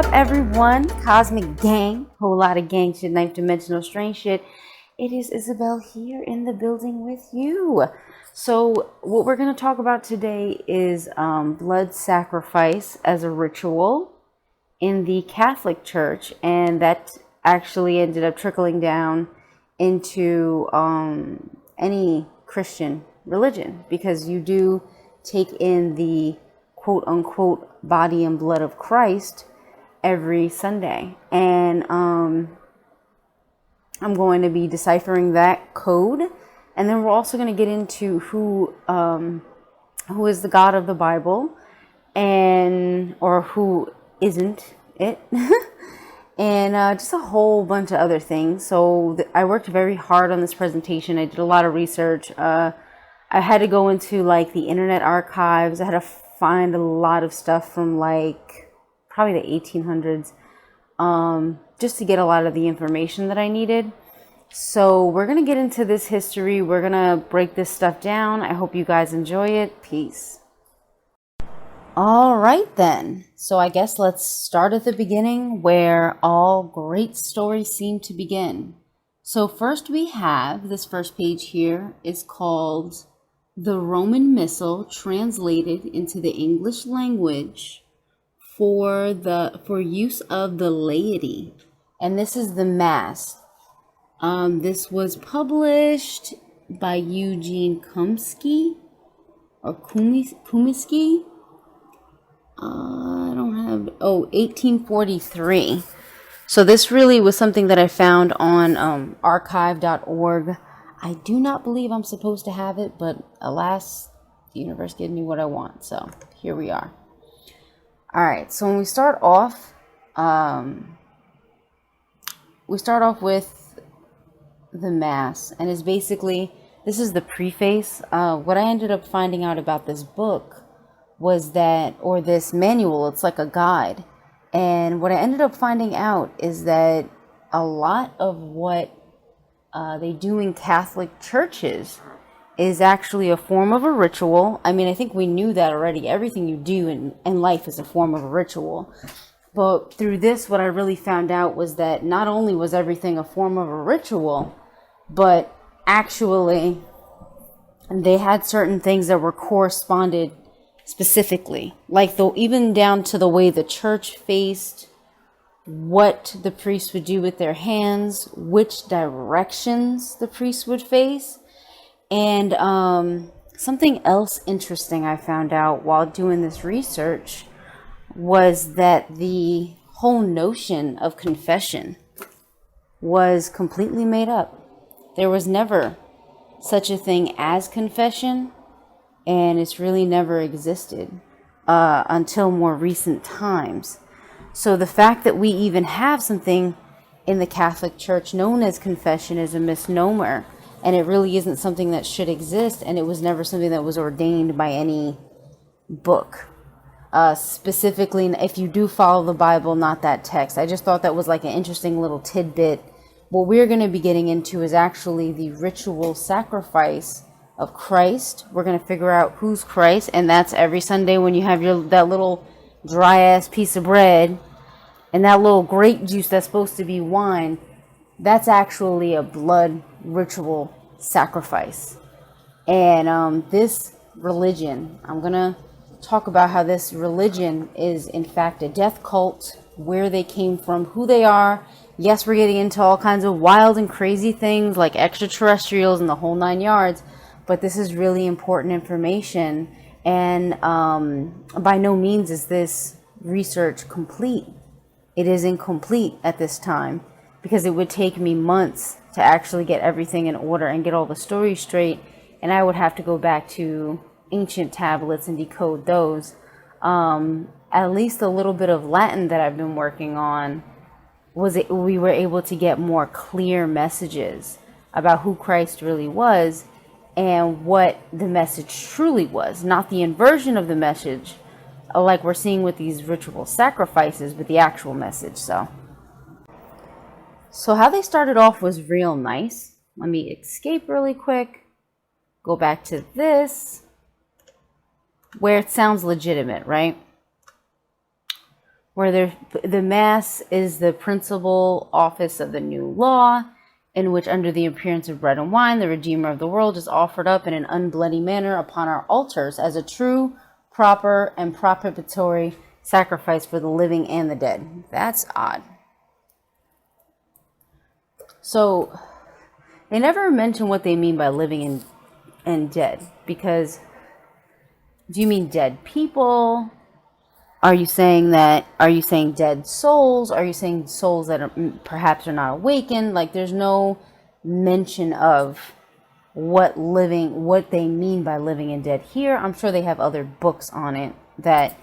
up, everyone? Cosmic gang, whole lot of gang shit, ninth dimensional strange shit. It is Isabel here in the building with you. So what we're going to talk about today is blood sacrifice as a ritual in the Catholic Church, and that actually ended up trickling down into any Christian religion, because you do take in the quote-unquote body and blood of Christ every Sunday. And I'm going to be deciphering that code, and then we're also going to get into who is the God of the Bible, or who isn't it, and just a whole bunch of other things. So I worked very hard on this presentation. I did a lot of research. I had to go into like the Internet archives. I had to find a lot of stuff from like probably the 1800s, just to get a lot of the information that I needed. So we're going to get into this history. We're going to break this stuff down. I hope you guys enjoy it. Peace. All right then. So I guess let's start at the beginning, where all great stories seem to begin. So first we have this first page here is called The Roman Missal Translated into the English Language for use of the laity. And this is the Mass. This was published by Eugene Kumsky or Kumisky. 1843. So this really was something that I found on archive.org. I do not believe I'm supposed to have it, but alas, the universe gave me what I want. So here we are. All right. So when we start off with the Mass, and it's basically, this is the preface. What I ended up finding out about this book was that, or this manual, it's like a guide. And what I ended up finding out is that a lot of what they do in Catholic churches is actually a form of a ritual. I mean, I think we knew that already. Everything you do in life is a form of a ritual. But through this, what I really found out was that not only was everything a form of a ritual, but actually they had certain things that were corresponded specifically, like even down to the way the church faced, what the priest would do with their hands, which directions the priest would face. And something else interesting I found out while doing this research was that the whole notion of confession was completely made up. There was never such a thing as confession, and it's really never existed until more recent times. So the fact that we even have something in the Catholic Church known as confession is a misnomer, and it really isn't something that should exist, and it was never something that was ordained by any book. Specifically, if you do follow the Bible, not that text. I just thought that was like an interesting little tidbit. What we're going to be getting into is actually the ritual sacrifice of Christ. We're going to figure out who's Christ, and that's every Sunday when you have that little dry ass piece of bread and that little grape juice that's supposed to be wine. That's actually a blood ritual sacrifice. And this religion, I'm going to talk about how this religion is in fact a death cult, where they came from, who they are. Yes, we're getting into all kinds of wild and crazy things like extraterrestrials and the whole 9 yards. But this is really important information, and by no means is this research complete. It is incomplete at this time, because it would take me months to actually get everything in order and get all the stories straight, and I would have to go back to ancient tablets and decode those. At least a little bit of Latin that I've been working on, we were able to get more clear messages about who Christ really was, and what the message truly was, not the inversion of the message, like we're seeing with these ritual sacrifices, but the actual message. So how they started off was real nice. Let me escape really quick, go back to this, where it sounds legitimate, right? where the Mass is the principal office of the new law, in which under the appearance of bread and wine, the Redeemer of the world is offered up in an unbloody manner upon our altars as a true, proper, and propitiatory sacrifice for the living and the dead. That's odd. So they never mention what they mean by living and dead, because do you mean dead people? Are you saying dead souls? Are you saying souls that perhaps are not awakened? Like, there's no mention of what they mean by living and dead here. I'm sure they have other books on it that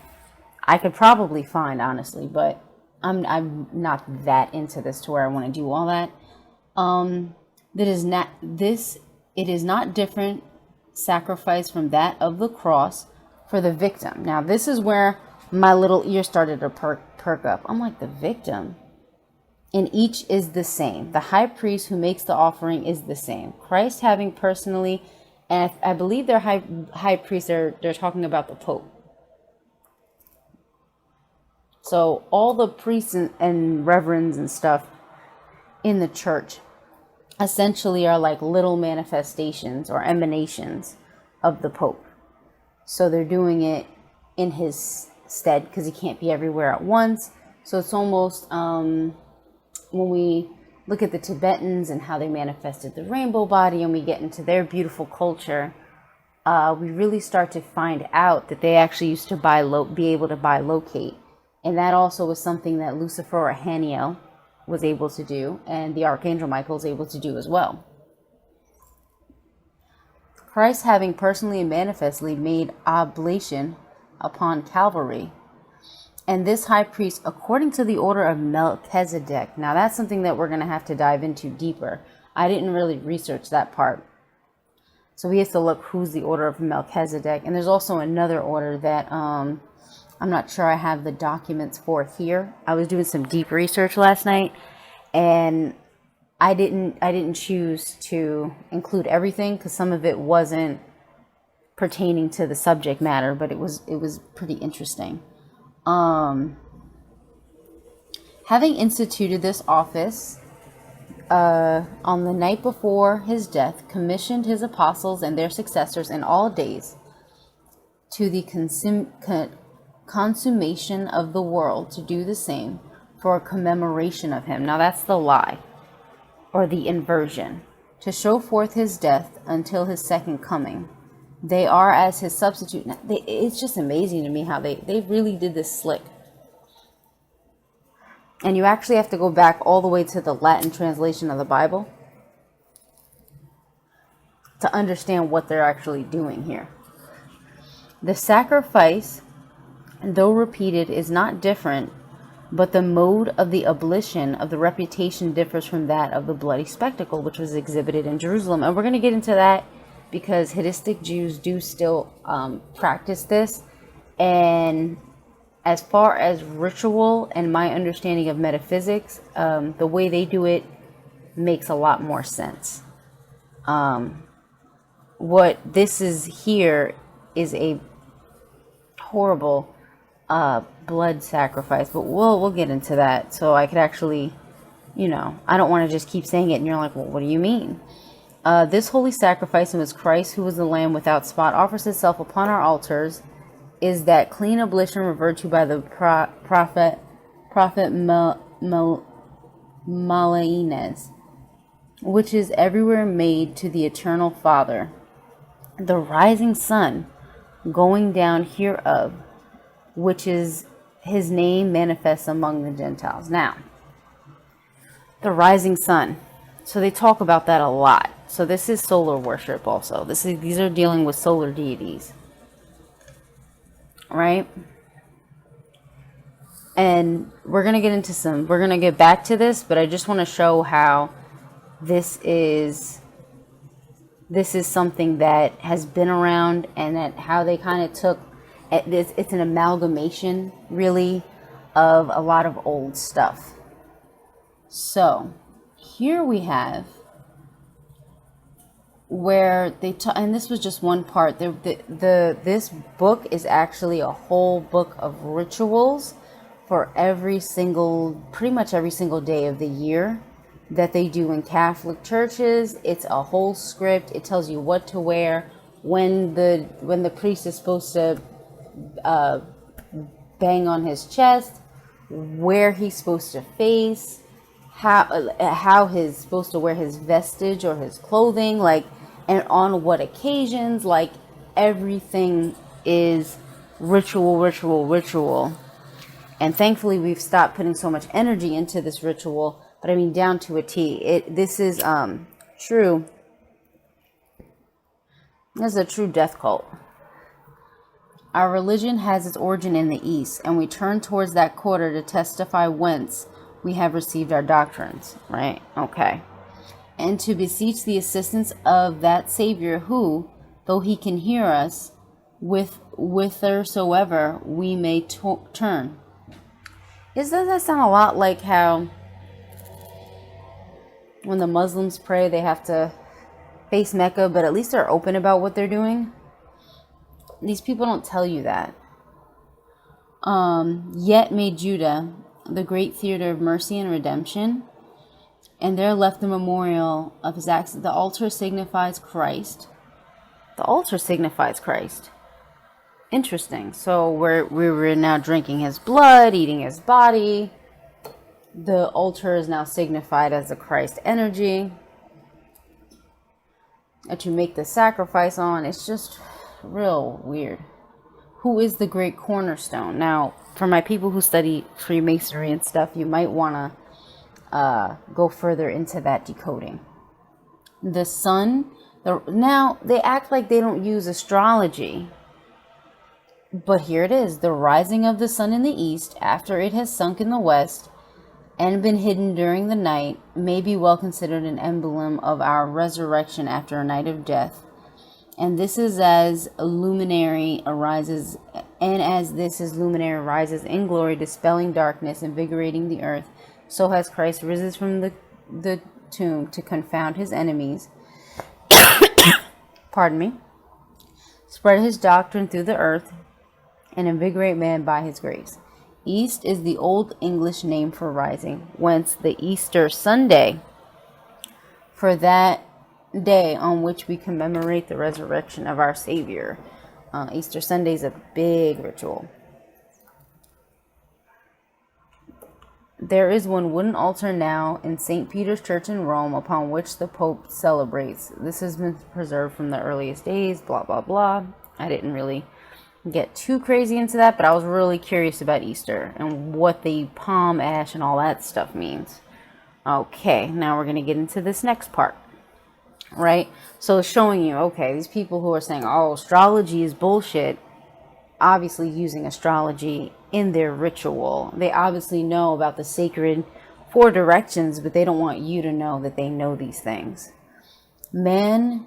I could probably find, honestly, but I'm not that into this to where I want to do all that. It is not different sacrifice from that of the cross for the victim. Now, this is where my little ear started to perk up. I'm like, the victim? And each is the same. The high priest who makes the offering is the same. Christ having personally, and I believe their high priest, they're talking about the Pope. So all the priests and reverends and stuff in the church essentially are like little manifestations or emanations of the Pope. So they're doing it in his stead because he can't be everywhere at once. So it's almost when we look at the Tibetans and how they manifested the rainbow body, and we get into their beautiful culture, we really start to find out that they actually used to be able to bilocate. And that also was something that Lucifer or Haniel was able to do, and the Archangel Michael is able to do as well. Christ having personally and manifestly made oblation upon Calvary, and this high priest according to the order of Melchizedek. Now that's something that we're going to have to dive into deeper. I didn't really research that part, so we have to look who's the order of Melchizedek. And there's also another order that I'm not sure I have the documents for here. I was doing some deep research last night, and I didn't choose to include everything because some of it wasn't pertaining to the subject matter, but it was pretty interesting. Having instituted this office on the night before his death, commissioned his apostles and their successors in all days to the consummation of the world to do the same for a commemoration of him. Now that's the lie or the inversion, to show forth his death until his second coming. They are as his substitute. It's just amazing to me how they really did this slick. And you actually have to go back all the way to the Latin translation of the Bible to understand what they're actually doing here. The sacrifice, though repeated, is not different, but the mode of the ablution of the reputation differs from that of the bloody spectacle, which was exhibited in Jerusalem. And we're going to get into that because Hadeistic Jews do still practice this. And as far as ritual and my understanding of metaphysics, the way they do it makes a lot more sense. What this is here is a horrible blood sacrifice, but we'll get into that. So I could actually, I don't want to just keep saying it and you're like, well, what do you mean? This holy sacrifice, in which Christ, who was the Lamb without spot, offers itself upon our altars, is that clean ablution referred to by the prophet Malaines, which is everywhere made to the eternal Father, the rising sun, going down hereof, which is his name manifests among the Gentiles. Now, the rising sun. So they talk about that a lot. So this is solar worship also. These are dealing with solar deities. Right? And we're going to get back to this, but I just want to show how this is something that has been around, and that how they kind of took this. It's an amalgamation, really, of a lot of old stuff. So here we have where and this was just one part. This book is actually a whole book of rituals for pretty much every single day of the year that they do in Catholic churches. It's a whole script. It tells you what to wear, when the priest is supposed to bang on his chest, where he's supposed to face, how he's supposed to wear his vestige or his clothing, like, and on what occasions. Like, everything is ritual. And thankfully we've stopped putting so much energy into this ritual, but I mean down to a T. This is true. This is a true death cult. Our religion has its origin in the East, and we turn towards that quarter to testify whence we have received our doctrines. Right? Okay. And to beseech the assistance of that Savior who, though he can hear us, whithersoever we may turn. Doesn't that sound a lot like how when the Muslims pray, they have to face Mecca, but at least they're open about what they're doing? These people don't tell you that. Yet made Judah the great theater of mercy and redemption, and there left the memorial of his acts. The altar signifies Christ. The altar signifies Christ. Interesting. So we're now drinking his blood, eating his body. The altar is now signified as the Christ energy that you make the sacrifice on. It's just real weird. Who is the great cornerstone? Now, for my people who study Freemasonry and stuff, you might want to go further into that decoding. The sun. Now, they act like they don't use astrology. But here it is. The rising of the sun in the east, after it has sunk in the west and been hidden during the night, may be well considered an emblem of our resurrection after a night of death. And this is as a luminary arises, and as this is luminary rises in glory, dispelling darkness, invigorating the earth, so has Christ risen from the tomb to confound his enemies. Pardon me. Spread his doctrine through the earth, and invigorate man by his grace. East is the old English name for rising, whence the Easter Sunday, for that day on which we commemorate the resurrection of our Savior. Easter Sunday is a big ritual. There is one wooden altar now in St. Peter's Church in Rome, upon which the Pope celebrates. This has been preserved from the earliest days, blah, blah, blah. I didn't really get too crazy into that, but I was really curious about Easter and what the palm ash and all that stuff means. Okay, now we're going to get into this next part. Right? So it's showing you, okay, these people who are saying, oh, astrology is bullshit, obviously using astrology in their ritual. They obviously know about the sacred 4 directions, but they don't want you to know that they know these things. Man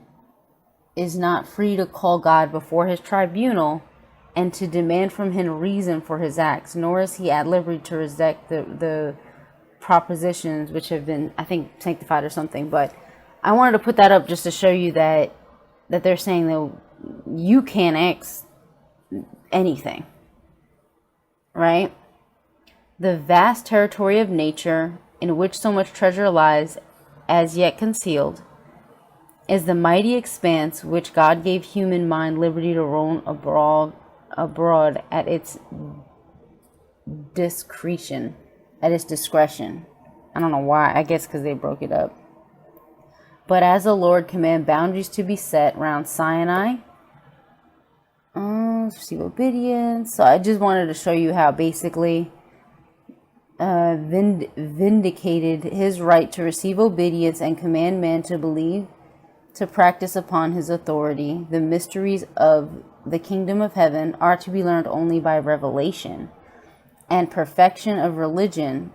is not free to call God before his tribunal and to demand from him reason for his acts, nor is he at liberty to reject the propositions which have been, I think, sanctified or something. But I wanted to put that up just to show you that they're saying that you can't ask anything, right? The vast territory of nature, in which so much treasure lies as yet concealed, is the mighty expanse which God gave human mind liberty to roam abroad at its discretion, at its discretion. I don't know why. I guess because they broke it up. But as the Lord command boundaries to be set round Sinai, receive obedience. So I just wanted to show you how basically vindicated his right to receive obedience and command man to believe, to practice upon his authority. The mysteries of the kingdom of heaven are to be learned only by revelation, and perfection of religion,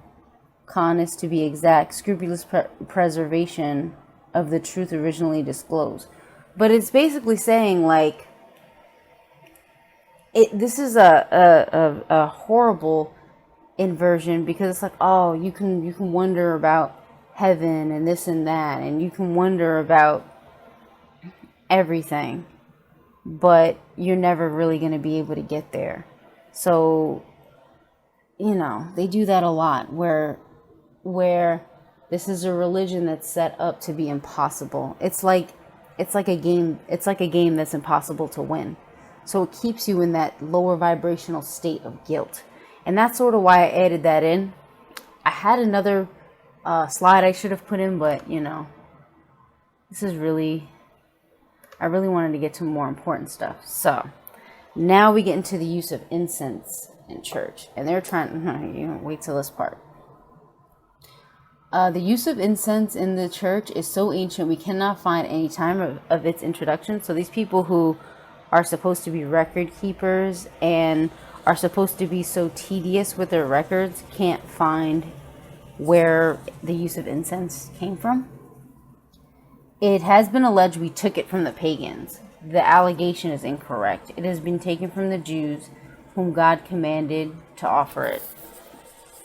is to be exact, scrupulous preservation of the truth originally disclosed. But it's basically saying, like, this is a horrible inversion, because it's like, oh, you can wonder about heaven and this and that, and you can wonder about everything, but you're never really going to be able to get there. So they do that a lot where this is a religion that's set up to be impossible. It's like a game. It's like a game that's impossible to win. So it keeps you in that lower vibrational state of guilt. And that's sort of why I added that in. I had another slide I should have put in, but this is I really wanted to get to more important stuff. So now we get into the use of incense in church. And they're trying, wait till this part. The use of incense in the church is so ancient we cannot find any time of its introduction. So these people who are supposed to be record keepers and are supposed to be so tedious with their records can't find where the use of incense came from. It has been alleged we took it from the pagans. The allegation is incorrect. It has been taken from the Jews, whom God commanded to offer it.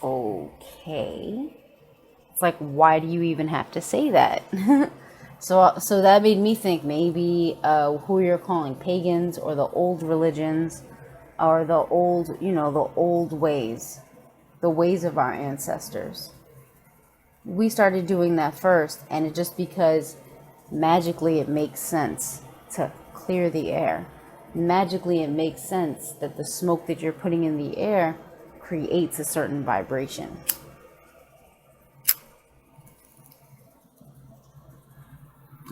Okay. It's like, why do you even have to say that? So that made me think maybe who you're calling pagans or the old religions or the old, the old ways, the ways of our ancestors. We started doing that first, and it just because magically it makes sense to clear the air. Magically it makes sense that the smoke that you're putting in the air creates a certain vibration.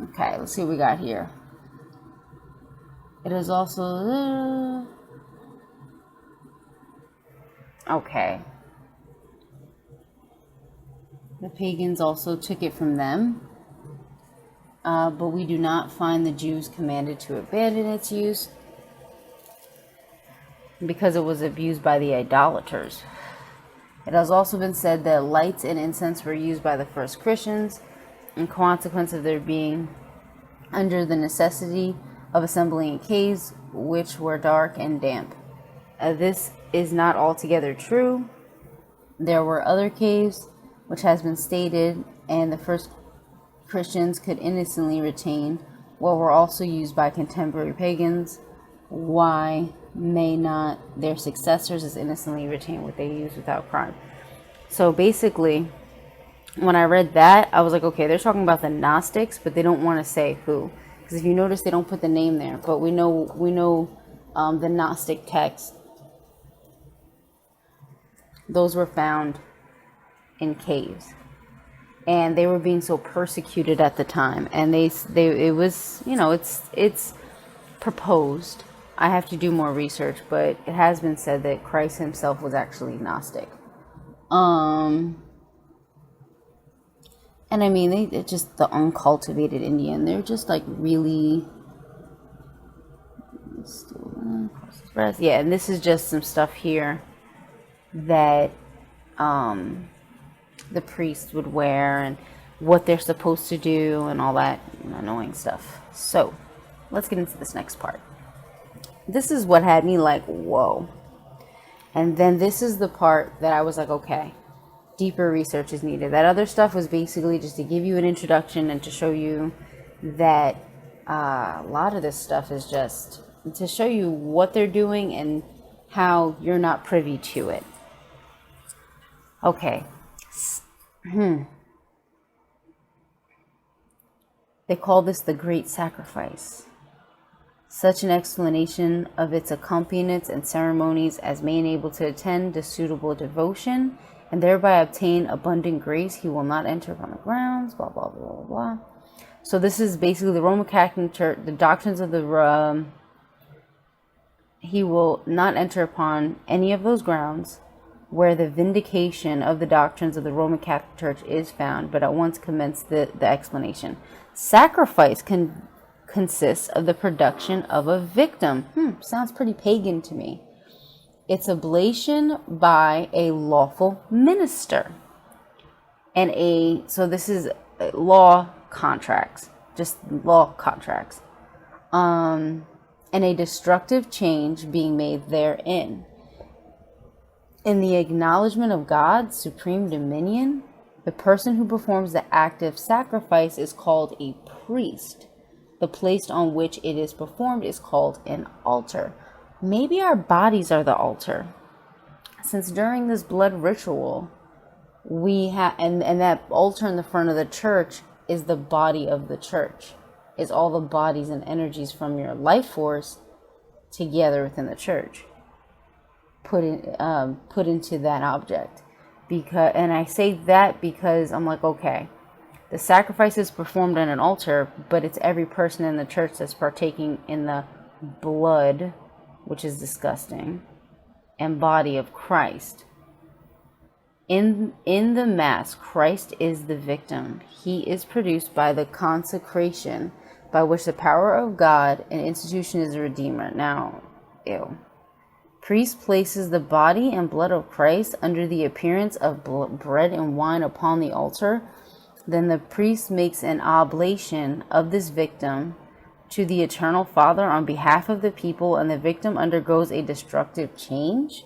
Okay, let's see what we got here. It is also... okay. The pagans also took it from them. But we do not find the Jews commanded to abandon its use because it was abused by the idolaters. It has also been said that lights and incense were used by the first Christians in consequence of their being under the necessity of assembling in caves which were dark and damp. This is not altogether true. There were other caves which has been stated, and the first Christians could innocently retain what were also used by contemporary pagans. Why may not their successors as innocently retain what they used without crime? So basically, when I read that, I was like, okay, they're talking about the Gnostics, but they don't want to say who. Because if you notice, they don't put the name there. But we know the Gnostic texts. Those were found in caves. And they were being so persecuted at the time. And it was, it's proposed. I have to do more research, but it has been said that Christ himself was actually Gnostic. And I mean, it's just the uncultivated Indian. They're just like really... yeah, and this is just some stuff here that the priests would wear and what they're supposed to do and all that annoying stuff. So, let's get into this next part. This is what had me like, whoa. And then this is the part that I was like, okay, deeper research is needed. That other stuff was basically just to give you an introduction and to show you that a lot of this stuff is just to show you what they're doing and how you're not privy to it. Okay. They call this the Great Sacrifice. Such an explanation of its accompaniments and ceremonies as may enable to attend to suitable devotion and thereby obtain abundant grace. He will not enter upon the grounds, blah, blah, blah, blah, blah. So this is basically the Roman Catholic Church, the doctrines of the... he will not enter upon any of those grounds where the vindication of the doctrines of the Roman Catholic Church is found, but at once commence the explanation. Sacrifice consists of the production of a victim. Sounds pretty pagan to me. It's oblation by a lawful minister. So this is law contracts, just law contracts. And a destructive change being made therein. In the acknowledgement of God's supreme dominion, the person who performs the act of sacrifice is called a priest. The place on which it is performed is called an altar. Maybe our bodies are the altar. since during this blood ritual, we have, and that altar in the front of the church is the body of the church. It's all the bodies and energies from your life force together within the church, put into that object. And I say that because I'm like, okay, the sacrifice is performed on an altar, but it's every person in the church that's partaking in the blood, which is disgusting, and body of Christ. In the Mass, Christ is the victim. He is produced by the consecration by which the power of God and institution is a redeemer. Now, ew. Priest places the body and blood of Christ under the appearance of bread and wine upon the altar. Then the priest makes an oblation of this victim to the Eternal Father on behalf of the people, and the victim undergoes a destructive change,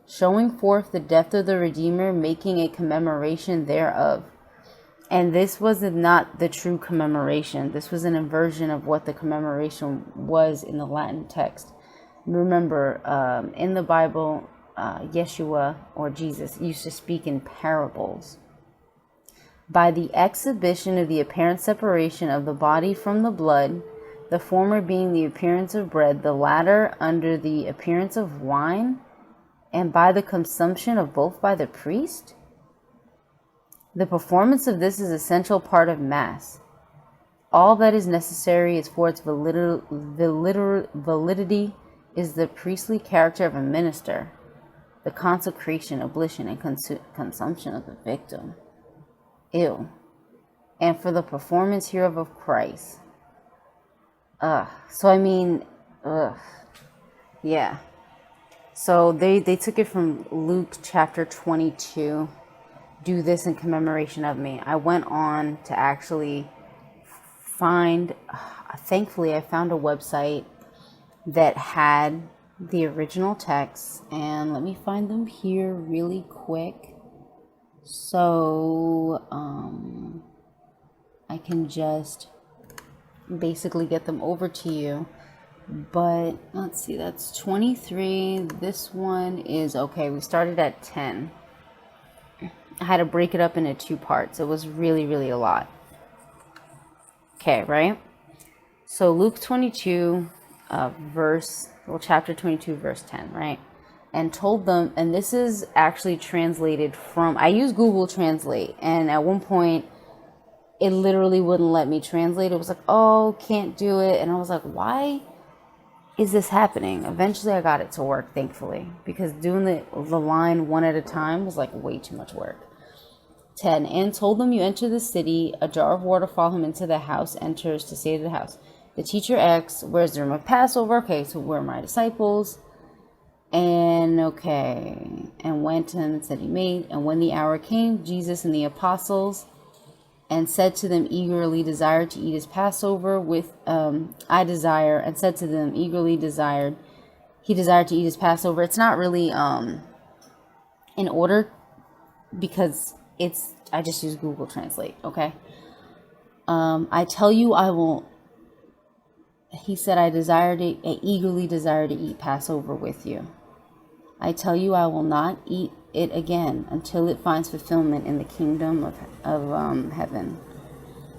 showing forth the death of the Redeemer, making a commemoration thereof. And this was not the true commemoration. This was an inversion of what the commemoration was in the Latin text. Remember, in the Bible, Yeshua, or Jesus, used to speak in parables. By the exhibition of the apparent separation of the body from the blood, the former being the appearance of bread, the latter under the appearance of wine, and by the consumption of both by the priest? The performance of this is an essential part of Mass. All that is necessary is for its validity is the priestly character of a minister, the consecration, ablution, and consumption of the victim. Ew. And for the performance hereof of Christ. So I mean, yeah. So they took it from Luke chapter 22. Do this in commemoration of me. I went on to actually find, thankfully I found a website that had the original text, and let me find them here really quick. So I can just basically get them over to you. But let's see, that's 23. This one is, okay, we started at 10. I had to break it up into 2 parts. It was really, really a lot. Okay, right? So Luke 22, chapter 22, verse 10, right? And told them, and this is actually translated from, I use Google Translate, and at one point, it literally wouldn't let me translate. It was like, oh, can't do it. And I was like, why is this happening? Eventually, I got it to work, thankfully, because doing the line one at a time was like way too much work. 10, and told them, you enter the city, a jar of water follow him into the house, enters to say to the house. The teacher asks, where's the room of Passover? Okay, so where are my disciples? And okay, and went and said he made. And when the hour came, Jesus and the apostles, and said to them, eagerly desired to eat his Passover with, and said to them, he desired to eat his Passover. It's not really in order, because I just use Google Translate, okay? I tell you, I will, he said, I eagerly desire to eat Passover with you. I tell you, I will not eat it again until it finds fulfillment in the kingdom of heaven.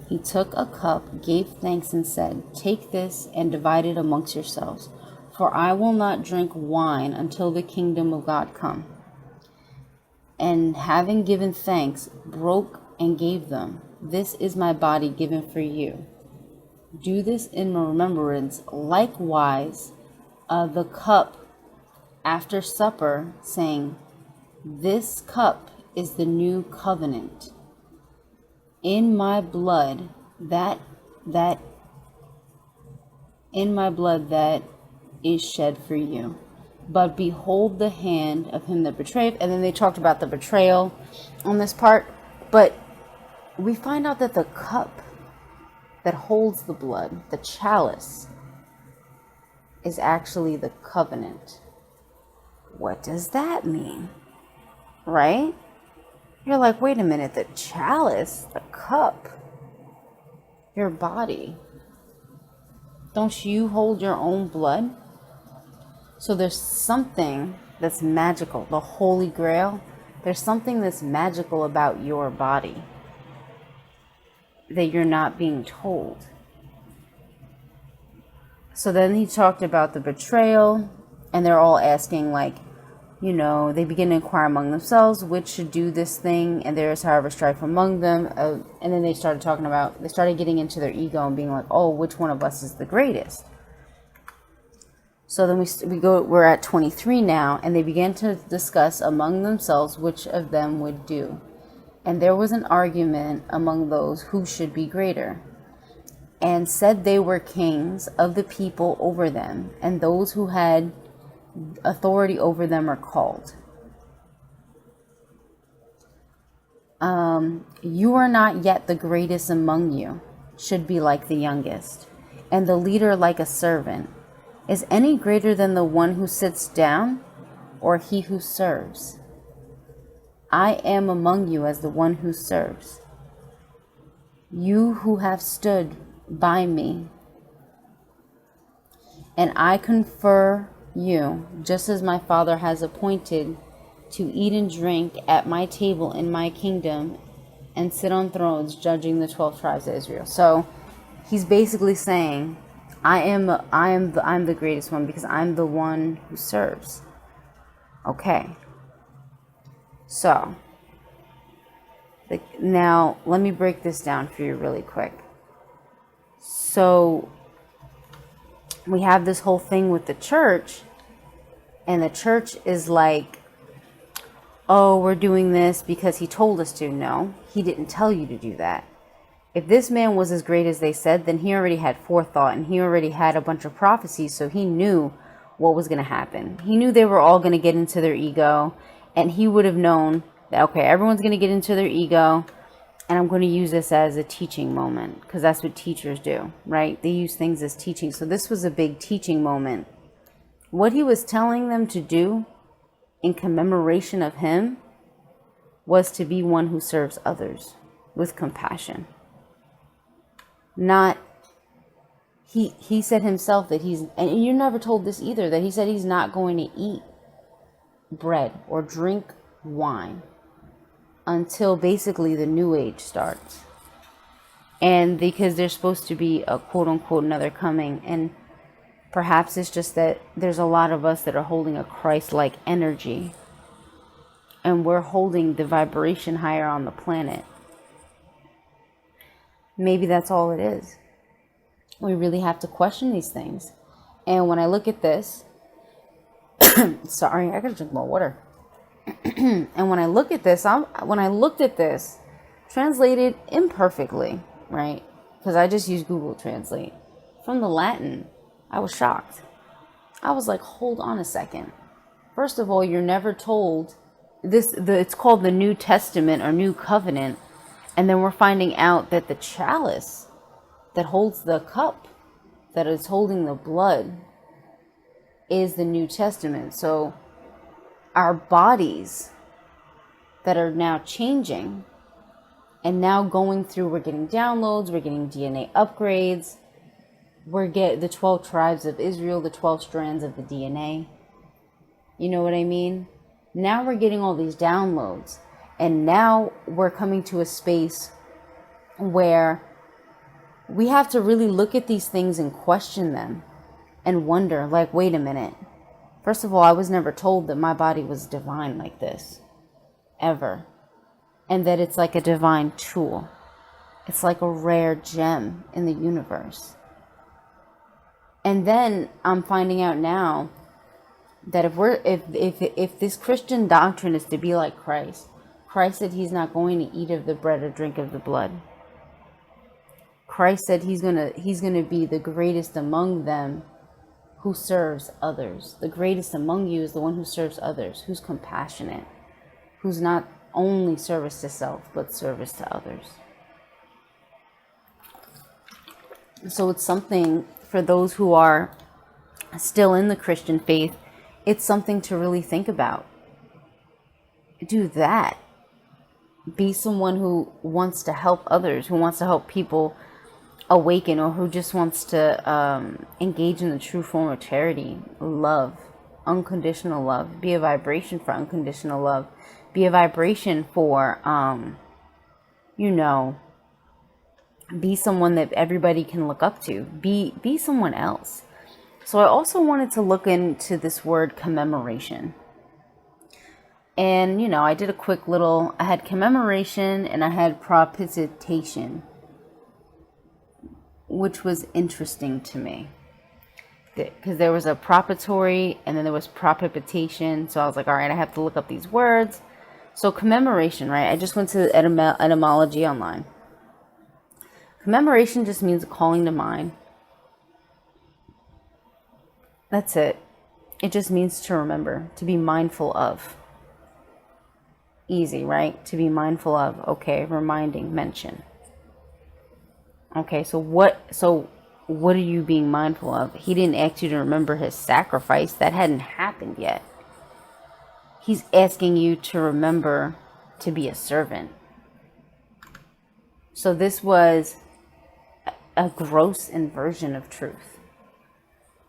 He took a cup, gave thanks, and said, take this and divide it amongst yourselves, for I will not drink wine until the kingdom of God come. And having given thanks, broke and gave them. This is my body given for you. Do this in remembrance. Likewise, the cup after supper, saying, this cup is the new covenant in my blood that is shed for you. But behold the hand of him that betrayed. And then they talked about the betrayal on this part. But we find out that the cup that holds the blood, the chalice, is actually the covenant. What does that mean? Right? You're like, wait a minute, the chalice, the cup, your body. Don't you hold your own blood? So there's something that's magical. The Holy Grail. There's something that's magical about your body that you're not being told. So then he talked about the betrayal, and they're all asking, like, you know, they begin to inquire among themselves which should do this thing, and there is, however, strife among them. And then they started getting into their ego and being like, oh, which one of us is the greatest? So then we're at 23 now, and they began to discuss among themselves which of them would do. And there was an argument among those who should be greater, and said they were kings of the people over them, and those who had authority over them are called. You are not yet the greatest among you, should be like the youngest, and the leader like a servant. Is any greater than the one who sits down, or he who serves? I am among you as the one who serves. You who have stood by me, and I confer you, just as my Father has appointed, to eat and drink at my table in my kingdom, and sit on thrones judging the 12 tribes of Israel. So he's basically saying, I'm the greatest one because I'm the one who serves. Okay. So now let me break this down for you really quick. So we have this whole thing with the church, and the church is like, oh, we're doing this because he told us to. No, he didn't tell you to do that. If this man was as great as they said, then he already had forethought, and he already had a bunch of prophecies, so he knew what was going to happen. He knew they were all going to get into their ego, and he would have known that, okay, everyone's going to get into their ego, and I'm going to use this as a teaching moment, because that's what teachers do, right? They use things as teaching. So this was a big teaching moment. What he was telling them to do in commemoration of him was to be one who serves others with compassion. Not, he said himself that and you're never told this either, that he said he's not going to eat bread or drink wine until basically the new age starts. And because there's supposed to be a quote unquote another coming, and perhaps it's just that there's a lot of us that are holding a Christ-like energy, and we're holding the vibration higher on the planet. Maybe that's all it is. We really have to question these things. And when I look at this, sorry, I gotta drink more water. And when I look at this, when I looked at this, translated imperfectly, right? Because I just used Google Translate. From the Latin, I was shocked. I was like, hold on a second. First of all, you're never told this. It's called the New Testament or New Covenant. And then we're finding out that the chalice that holds the cup, that is holding the blood, is the New Testament. So our bodies that are now changing and now going through, we're getting downloads, we're getting DNA upgrades, we're getting the 12 tribes of Israel, the 12 strands of the DNA. You know what I mean? Now we're getting all these downloads. And now we're coming to a space where we have to really look at these things and question them and wonder, like, wait a minute. First of all, I was never told that my body was divine like this, ever. And that it's like a divine tool. It's like a rare gem in the universe. And then I'm finding out now that if this Christian doctrine is to be like Christ said he's not going to eat of the bread or drink of the blood. Christ said he's gonna be the greatest among them who serves others. The greatest among you is the one who serves others, who's compassionate, who's not only service to self, but service to others. So it's something for those who are still in the Christian faith, it's something to really think about. Do that. Be someone who wants to help others, who wants to help people awaken, or who just wants to engage in the true form of charity, love, unconditional love, be a vibration for unconditional love, be a vibration for, you know, be someone that everybody can look up to, be someone else. So I also wanted to look into this word commemoration. And, you know, I did a quick little, I had commemoration and I had propitiation, which was interesting to me. Because there was a propitiatory and then there was propitiation. So I was like, all right, I have to look up these words. So commemoration, right? I just went to etymology online. Commemoration just means calling to mind. That's it. It just means to remember, to be mindful of. Easy, right? To be mindful of. Okay, reminding, mention. Okay, so what are you being mindful of? He didn't ask you to remember his sacrifice. That hadn't happened yet. He's asking you to remember to be a servant. So this was a gross inversion of truth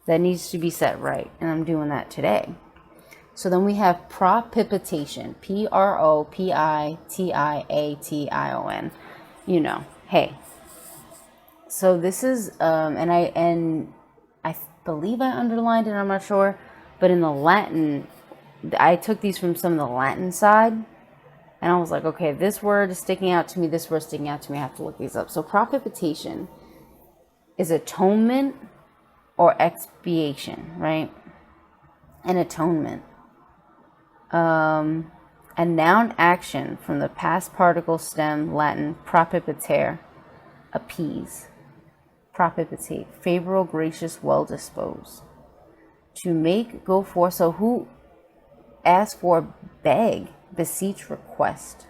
that needs to be set right. And I'm doing that today. So then we have propitiation. Propitiation. You know, hey. So this is, and I believe I underlined it, I'm not sure. But in the Latin, I took these from some of the Latin side. And I was like, okay, this word is sticking out to me. This word is sticking out to me. I have to look these up. So propitiation is atonement or expiation, right? An atonement. A noun action from the past participle stem Latin propitiare, appease, propitiate, favorable, gracious, well disposed. To make, go for. So who ask for, beg, beseech, request.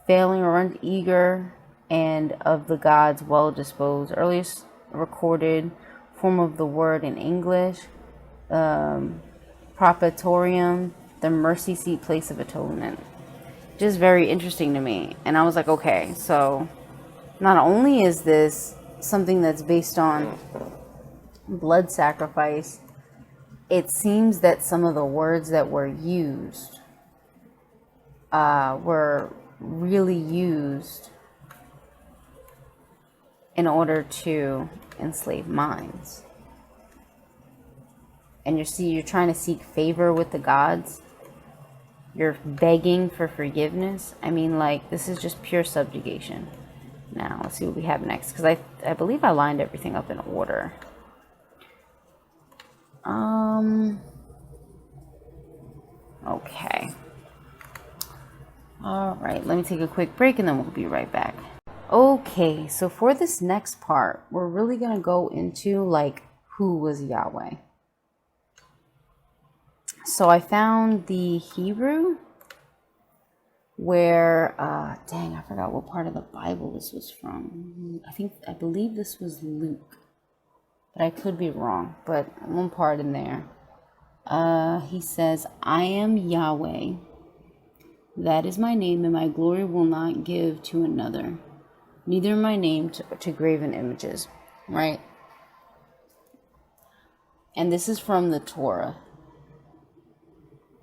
Failing or eager, and of the gods well disposed. Earliest recorded form of the word in English. Propitiatorium, the mercy seat, place of atonement. Just very interesting to me. And I was like, okay, so not only is this something that's based on blood sacrifice, it seems that some of the words that were used were really used in order to enslave minds. And you're trying to seek favor with the gods. You're begging for forgiveness. I mean, like, this is just pure subjugation. Now, let's see what we have next. Because I believe I lined everything up in order. Okay. All right, let me take a quick break and then we'll be right back. Okay, so for this next part, we're really going to go into, like, who was Yahweh. So I found the Hebrew where, dang, I forgot what part of the Bible this was from. I believe this was Luke, but I could be wrong. But one part in there, he says, I am Yahweh. That is my name, and my glory will not give to another, neither my name to graven images, right? And this is from the Torah.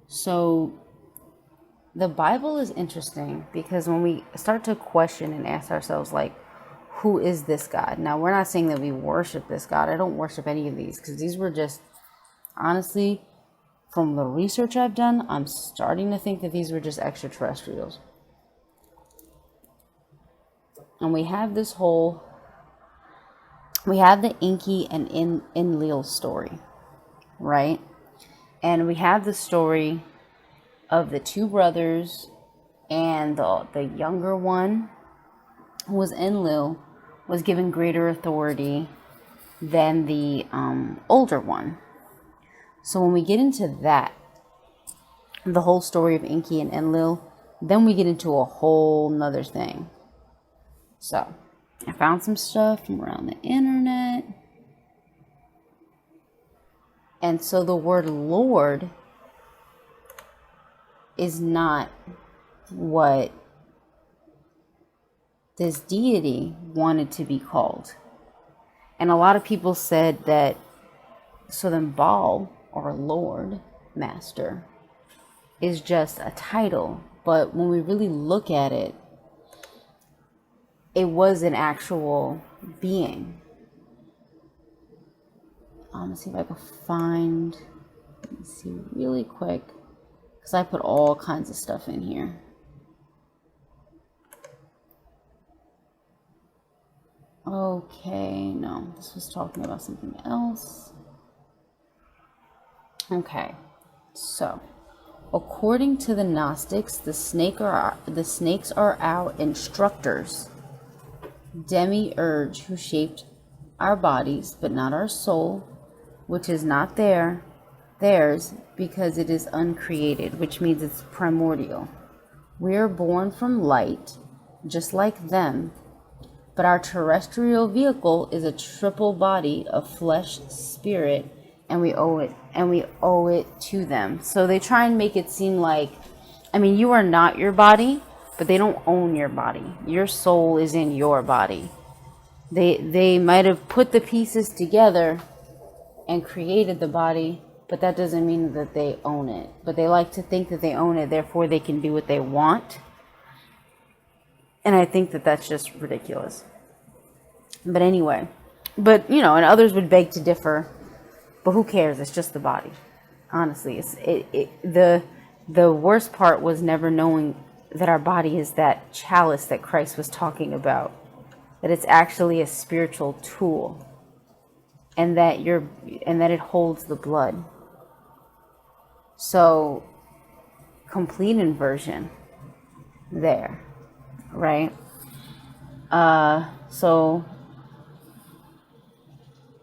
So the Bible is interesting because when we start to question and ask ourselves, like, who is this God? Now, we're not saying that we worship this God. I don't worship any of these because these were just, honestly, from the research I've done, I'm starting to think that these were just extraterrestrials. And we have the enki and enlil story, right? And we have the story of the two brothers, and the younger one, who was enlil, was given greater authority than the older one. So when we get into that, the whole story of Enki and Enlil, then we get into a whole nother thing. So I found some stuff from around the internet. And so the word Lord is not what this deity wanted to be called. And a lot of people said that So then Baal, or Lord, Master, is just a title. But when we really look at it, it was an actual being. Let's see if I can find, let me see really quick, because I put all kinds of stuff in here. Okay, no, this was talking about something else. Okay, so according to the Gnostics, the snakes are our instructors, demiurge, who shaped our bodies, but not our soul, which is not theirs, because it is uncreated, which means it's primordial. We are born from light, just like them, but our terrestrial vehicle is a triple body of flesh, spirit, and we owe it to them. So they try and make it seem like, I mean, you are not your body, but they don't own your body. Your soul is in your body. They might have put the pieces together and created the body, but that doesn't mean that they own it. But they like to think that they own it, therefore they can do what they want. And I think that that's just ridiculous. But anyway, and others would beg to differ. But who cares? It's just the body. Honestly, the worst part was never knowing that our body is that chalice that Christ was talking about. That it's actually a spiritual tool, and that it holds the blood. So, complete inversion there, right? So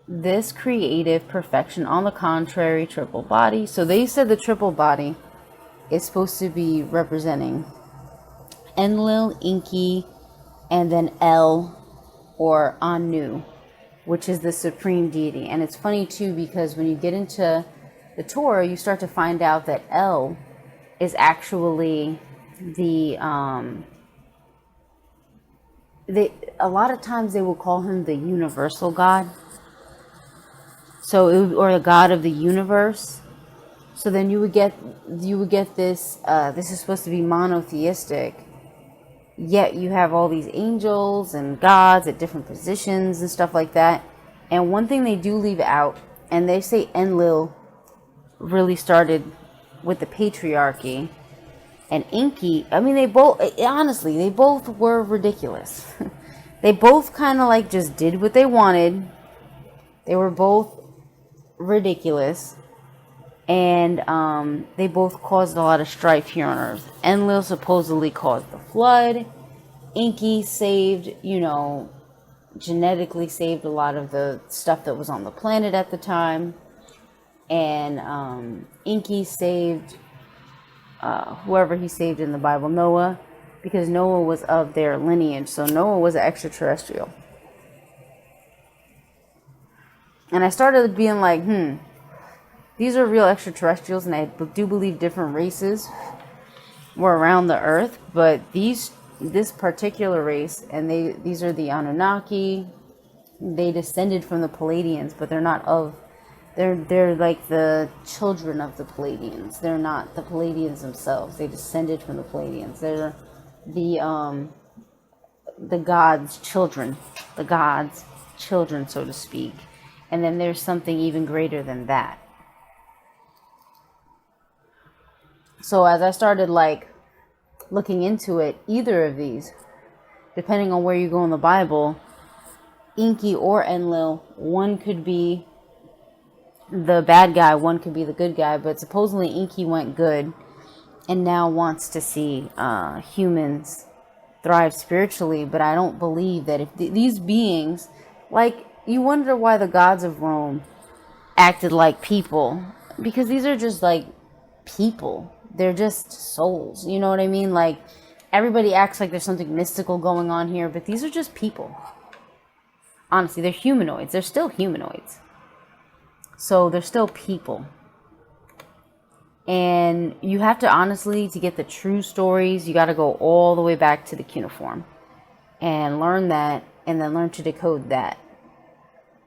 this creative perfection, on the contrary, triple body. So they said the triple body is supposed to be representing Enlil, Enki, and then El, or Anu, which is the supreme deity. And it's funny too, because when you get into the Torah, you start to find out that El is actually a lot of times they will call him the universal God. So or the God of the universe. So then you would get this. This is supposed to be monotheistic. Yet you have all these angels and gods at different positions and stuff like that. And one thing they do leave out, and they say Enlil really started with the patriarchy, and Enki, I mean, they both were ridiculous. They both kind of like just did what they wanted. They were both ridiculous. And they both caused a lot of strife here on Earth. Enlil supposedly caused the flood. Enki saved, genetically saved a lot of the stuff that was on the planet at the time. And Enki saved whoever he saved in the Bible, Noah, because Noah was of their lineage. So Noah was an extraterrestrial. And I started being like, these are real extraterrestrials, and I do believe different races were around the Earth, but this particular race, and these are the Anunnaki. They descended from the Palladians, but they're not they're like the children of the Palladians. They're not the Palladians themselves. They descended from the Palladians. They're the gods' children, so to speak. And then there's something even greater than that. So as I started looking into it, either of these, depending on where you go in the Bible, Enki or Enlil, one could be the bad guy, one could be the good guy, but supposedly Enki went good and now wants to see humans thrive spiritually. But I don't believe that if these beings, you wonder why the gods of Rome acted like people, because these are just people. They're just souls. You know what I mean? Everybody acts like there's something mystical going on here, but these are just people. Honestly, they're humanoids. They're still humanoids. So they're still people. And you have to, honestly, to get the true stories, you got to go all the way back to the cuneiform and learn that, and then learn to decode that.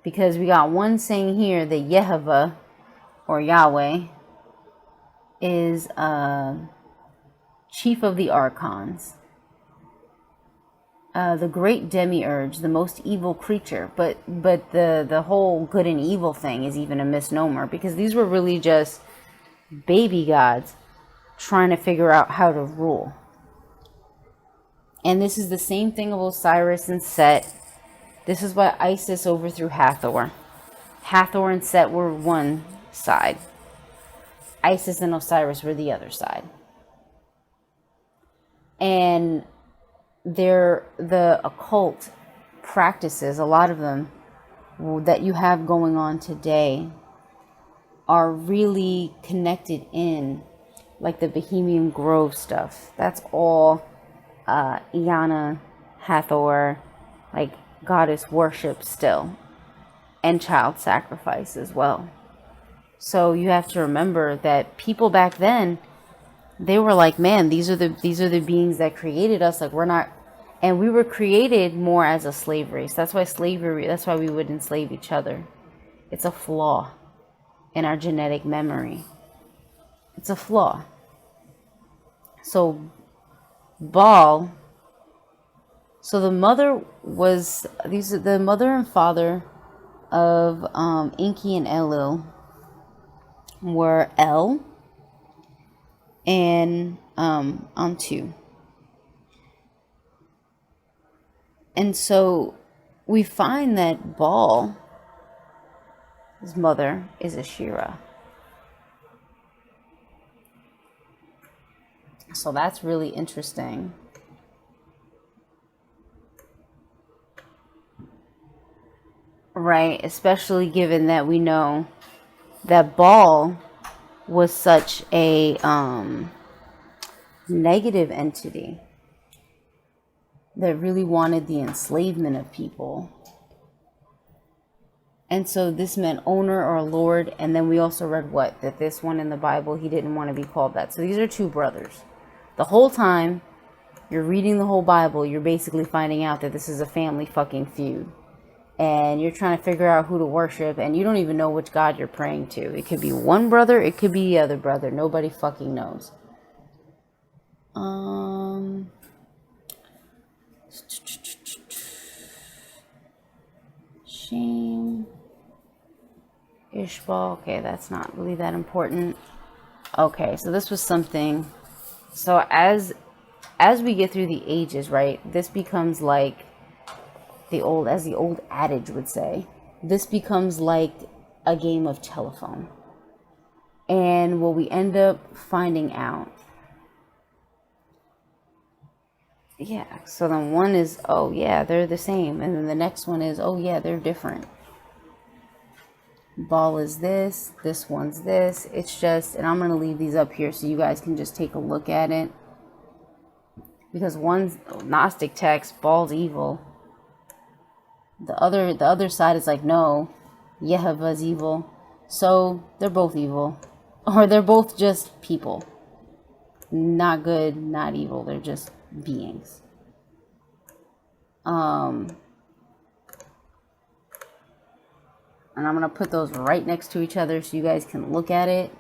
Because we got one saying here that Yehovah, or Yahweh, is chief of the archons, the great demiurge, the most evil creature. But the whole good and evil thing is even a misnomer, because these were really just baby gods trying to figure out how to rule. And this is the same thing of Osiris and Set. This is why Isis overthrew Hathor. Hathor and Set were one side. Isis and Osiris were the other side. And the occult practices, a lot of them that you have going on today, are really connected in, like the Bohemian Grove stuff. That's all Iana, Hathor, like goddess worship still, and child sacrifice as well. So you have to remember that people back then, they were like, man, these are the beings that created us. Like, we're not, and we were created more as a slave race. That's why we would enslave each other. It's a flaw in our genetic memory. It's a flaw. So Baal, so the mother and father of Enki and Enlil were El and Antu. And so we find that Baal, his mother, is Ashera. So that's really interesting. Right, especially given that we know that Baal was such a negative entity that really wanted the enslavement of people. And so this meant owner or lord. And then we also read what? That this one in the Bible, he didn't want to be called that. So these are two brothers. The whole time you're reading the whole Bible, you're basically finding out that this is a family fucking feud. And you're trying to figure out who to worship, and you don't even know which God you're praying to. It could be one brother, it could be the other brother. Nobody fucking knows. Shame. Ishbal. Okay, that's not really that important. Okay, so this was something. So as we get through the ages, right, this becomes like the old adage would say, this becomes like a game of telephone. And what we end up finding out, yeah, so then one is, oh yeah, they're the same, and then the next one is, oh yeah, they're different. Baal is this one's this. It's just, and I'm going to leave these up here so you guys can just take a look at it, because one's Gnostic text, Baal's evil. The other side is like, no, Yehovah's evil. So they're both evil. Or they're both just people. Not good, not evil. They're just beings. And I'm going to put those right next to each other so you guys can look at it.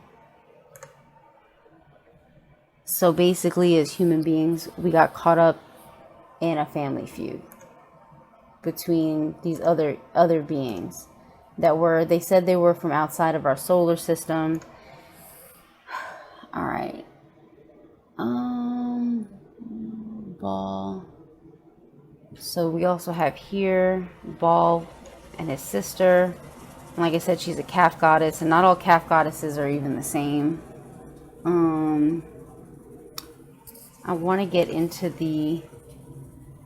So basically, as human beings, we got caught up in a family feud between these other beings that they said they were from outside of our solar system. All right. Baal. So we also have here Baal and his sister. And like I said, she's a calf goddess, and not all calf goddesses are even the same. I want to get into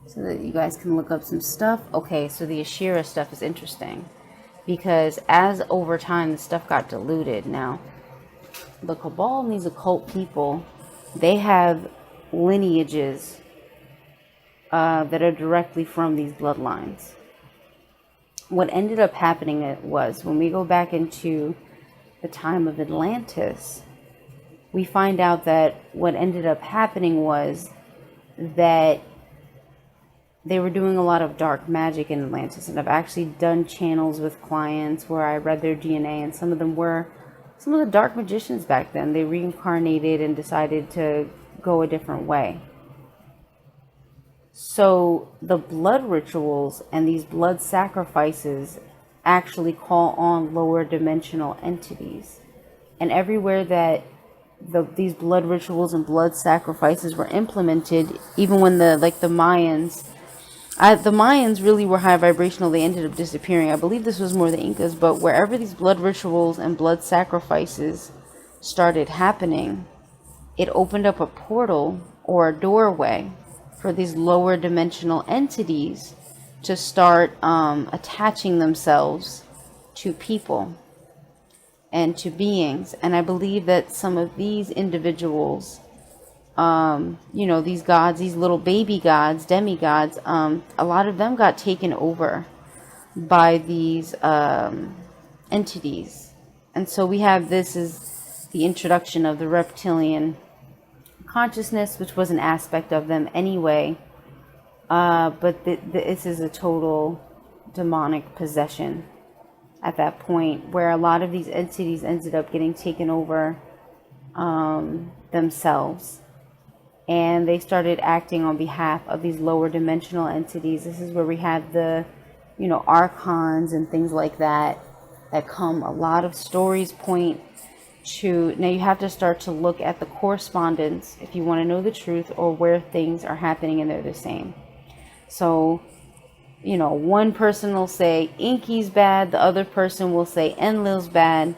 so that you guys can look up some stuff. Okay, so the Ashera stuff is interesting, because as over time the stuff got diluted. Now, the Cabal and these occult people, they have lineages that are directly from these bloodlines. What ended up happening was, when we go back into the time of Atlantis, we find out that what ended up happening was that they were doing a lot of dark magic in Atlantis. And I've actually done channels with clients where I read their DNA, and some of them were some of the dark magicians back then. They reincarnated and decided to go a different way. So the blood rituals and these blood sacrifices actually call on lower dimensional entities. And everywhere that these blood rituals and blood sacrifices were implemented, even when the Mayans, the Mayans really were high vibrational, they ended up disappearing. I believe this was more the Incas, but wherever these blood rituals and blood sacrifices started happening, it opened up a portal or a doorway for these lower dimensional entities to start attaching themselves to people and to beings. And I believe that some of these individuals, these gods, these little baby gods, demigods, a lot of them got taken over by these entities. And so we have, this is the introduction of the reptilian consciousness, which was an aspect of them anyway, but this is a total demonic possession at that point, where a lot of these entities ended up getting taken over themselves, and they started acting on behalf of these lower dimensional entities. This is where we have the archons and things like that come. A lot of stories point to, now you have to start to look at the correspondence if you want to know the truth, or where things are happening and they're the same. So, one person will say Enki's bad, the other person will say Enlil's bad.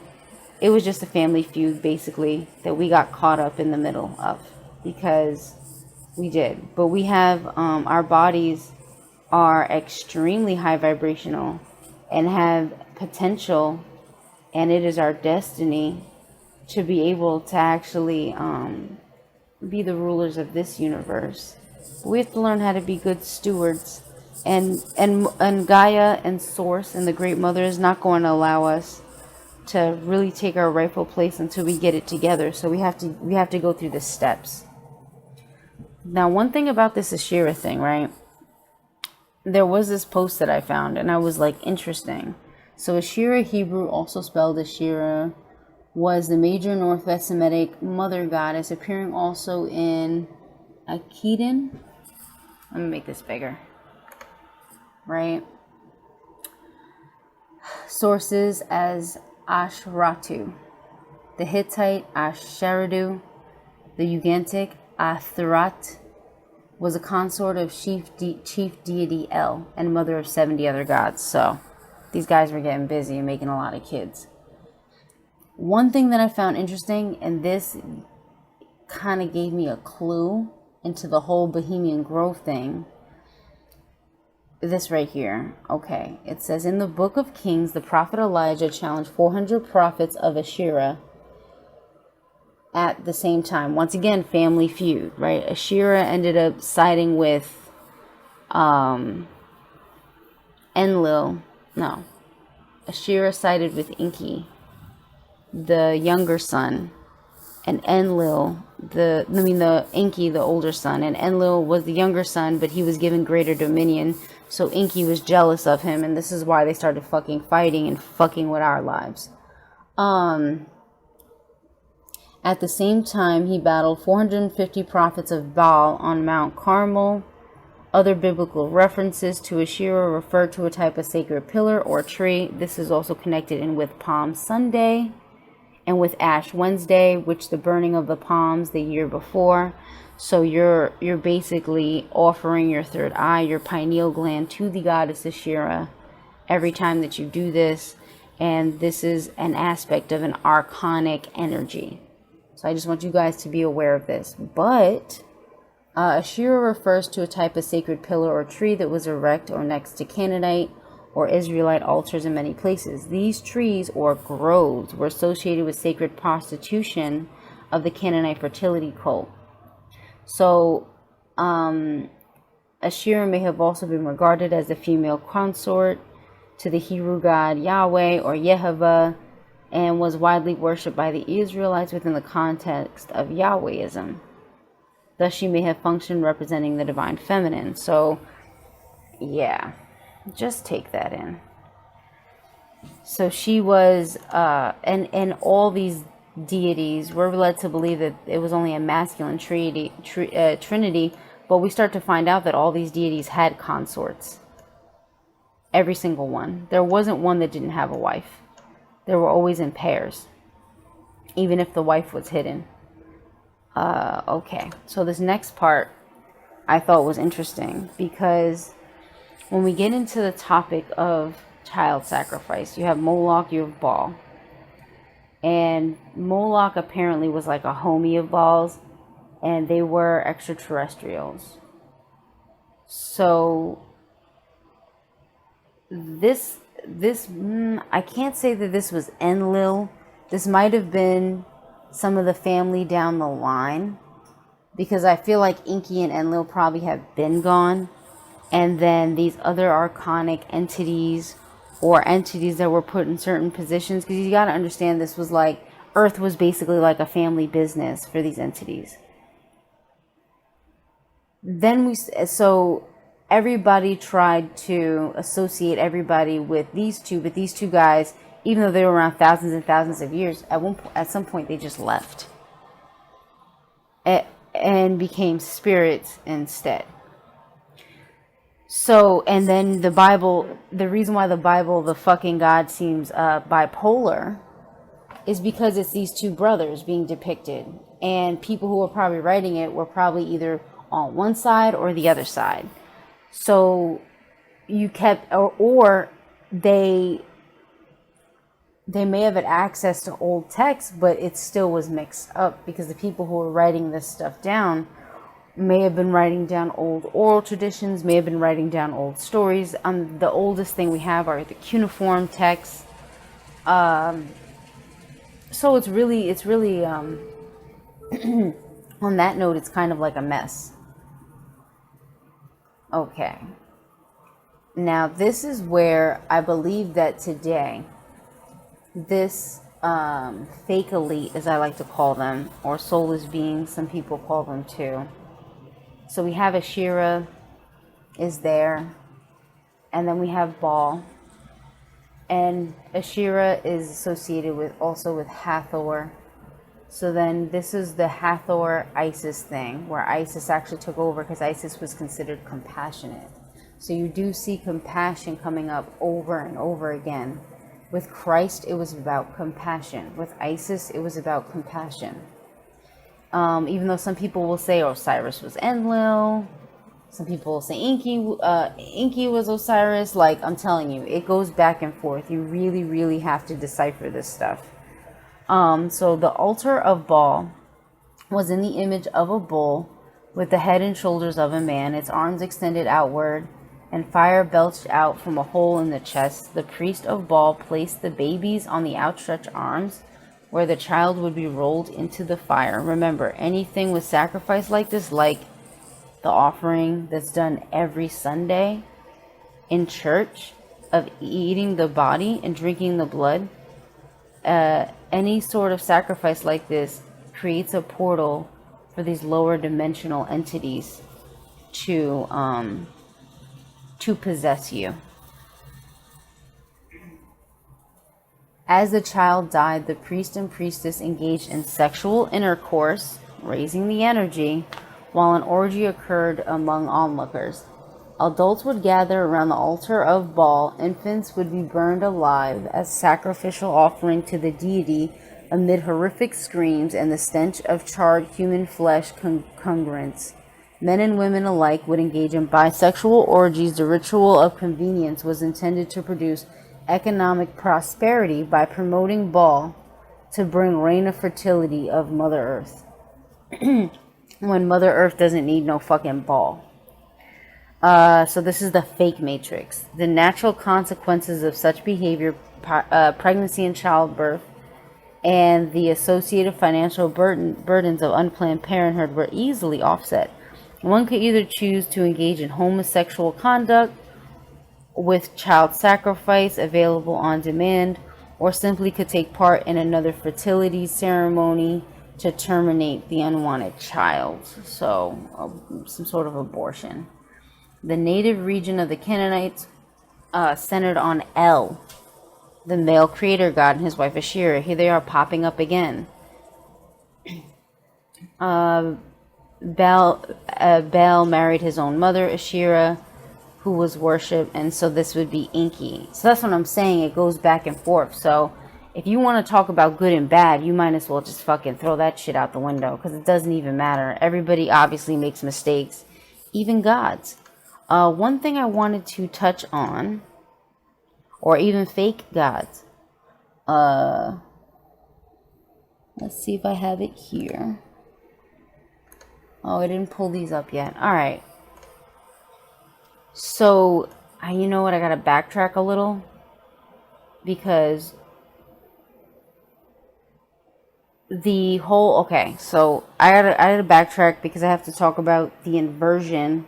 It was just a family feud, basically, that we got caught up in the middle of, because we did. But we have, our bodies are extremely high vibrational and have potential, and it is our destiny to be able to actually be the rulers of this universe. We have to learn how to be good stewards, and Gaia and Source and the Great Mother is not going to allow us to really take our rightful place until we get it together. So we have to go through the steps. Now, one thing about this Ashira thing, right? There was this post that I found, and I was like, interesting. So Ashira, Hebrew, also spelled Ashira, was the major Northwest Semitic mother goddess, appearing also in Akkadian. Let me make this bigger. Right? Sources as Ashratu, the Hittite Asheradu, the Ugantic Atherat, was a consort of chief deity El, and mother of 70 other gods. So these guys were getting busy and making a lot of kids. One thing that I found interesting, and this kind of gave me a clue into the whole Bohemian Grove thing, this right here. Okay, it says, in the book of Kings, the prophet Elijah challenged 400 prophets of Asherah at the same time. Once again, family feud, right? Asherah ended up siding with Enlil. No, Asherah sided with Enki, the younger son, and Enlil, the Enki, the older son, and Enlil was the younger son, but he was given greater dominion. So Enki was jealous of him, and this is why they started fucking fighting and fucking with our lives. At the same time, he battled 450 prophets of Baal on Mount Carmel. Other biblical references to Asherah refer to a type of sacred pillar or tree. This is also connected in with Palm Sunday and with Ash Wednesday, which the burning of the palms the year before. So you're basically offering your third eye, your pineal gland, to the goddess Asherah every time that you do this. And this is an aspect of an archonic energy. So I just want you guys to be aware of this. But Asherah refers to a type of sacred pillar or tree that was erect or next to Canaanite or Israelite altars in many places. These trees or groves were associated with sacred prostitution of the Canaanite fertility cult. So Asherah may have also been regarded as a female consort to the Hebrew god Yahweh or Yehovah, and was widely worshipped by the Israelites within the context of Yahwehism. Thus, she may have functioned representing the divine feminine. So, Yeah, just take that in. So she was, and all these deities, we're led to believe that it was only a masculine trinity, but we start to find out that all these deities had consorts. Every single one. There wasn't one that didn't have a wife. They were always in pairs, even if the wife was hidden. Okay, so this next part I thought was interesting, because when we get into the topic of child sacrifice, you have Moloch, you have Baal. And Moloch apparently was like a homie of Baal's, and they were extraterrestrials. So this I can't say that this was Enlil. This might have been some of the family down the line, because I feel like Enki and Enlil probably have been gone, and then these other archonic entities or entities that were put in certain positions, because you got to understand, this was like, Earth was basically like a family business for these entities. Then so everybody tried to associate everybody with these two, but these two guys, even though they were around thousands and thousands of years, at some point they just left and became spirits instead. So, and then the Bible, the reason why the Bible, the fucking God, seems bipolar is because it's these two brothers being depicted, and people who were probably writing it were probably either on one side or the other side. So you kept, or they may have had access to old texts, but it still was mixed up, because the people who were writing this stuff down may have been writing down old oral traditions, may have been writing down old stories. The oldest thing we have are the cuneiform texts. So it's really on that note, it's kind of like a mess. Okay. Now this is where I believe that today, this fake elite, as I like to call them, or soulless beings, some people call them too. So we have Asherah is there, and then we have Baal, and Asherah is associated with Hathor. So then this is the Hathor Isis thing, where Isis actually took over, because Isis was considered compassionate. So you do see compassion coming up over and over again. With Christ, it was about compassion. With Isis, it was about compassion. Even though some people will say Osiris was Enlil, some people will say Enki was Osiris. Like, I'm telling you, it goes back and forth. You really, really have to decipher this stuff. So the altar of Baal was in the image of a bull with the head and shoulders of a man, its arms extended outward, and fire belched out from a hole in the chest. The priest of Baal placed the babies on the outstretched arms, where the child would be rolled into the fire. Remember, anything with sacrifice like this, like the offering that's done every Sunday in church, of eating the body and drinking the blood, any sort of sacrifice like this creates a portal for these lower dimensional entities to possess you. As the child died, the priest and priestess engaged in sexual intercourse, raising the energy, while an orgy occurred among onlookers. Adults would gather around the altar of Baal. Infants would be burned alive as sacrificial offering to the deity amid horrific screams and the stench of charred human flesh congruence. Men and women alike would engage in bisexual orgies. The ritual of convenience was intended to produce economic prosperity by promoting Baal to bring reign of fertility of Mother Earth. When Mother Earth doesn't need no fucking Baal. So this is the fake matrix. The natural consequences of such behavior, pregnancy and childbirth, and the associated financial burdens of unplanned parenthood were easily offset. One could either choose to engage in homosexual conduct with child sacrifice available on demand, or simply could take part in another fertility ceremony to terminate the unwanted child. So some sort of abortion. The native region of the Canaanites centered on El, the male creator god, and his wife Asherah. Here they are popping up again. Baal married his own mother, Asherah, who was worshipped, and so this would be enki. So that's what I'm saying. It goes back and forth. So if you want to talk about good and bad, you might as well just fucking throw that shit out the window, because it doesn't even matter. Everybody obviously makes mistakes, even gods. One thing I wanted to touch on, or even fake gods. Let's see if I have it here. Oh, I didn't pull these up yet. All right. So, you know what? I gotta backtrack a little, because the whole, okay, so I had to backtrack because I have to talk about the inversion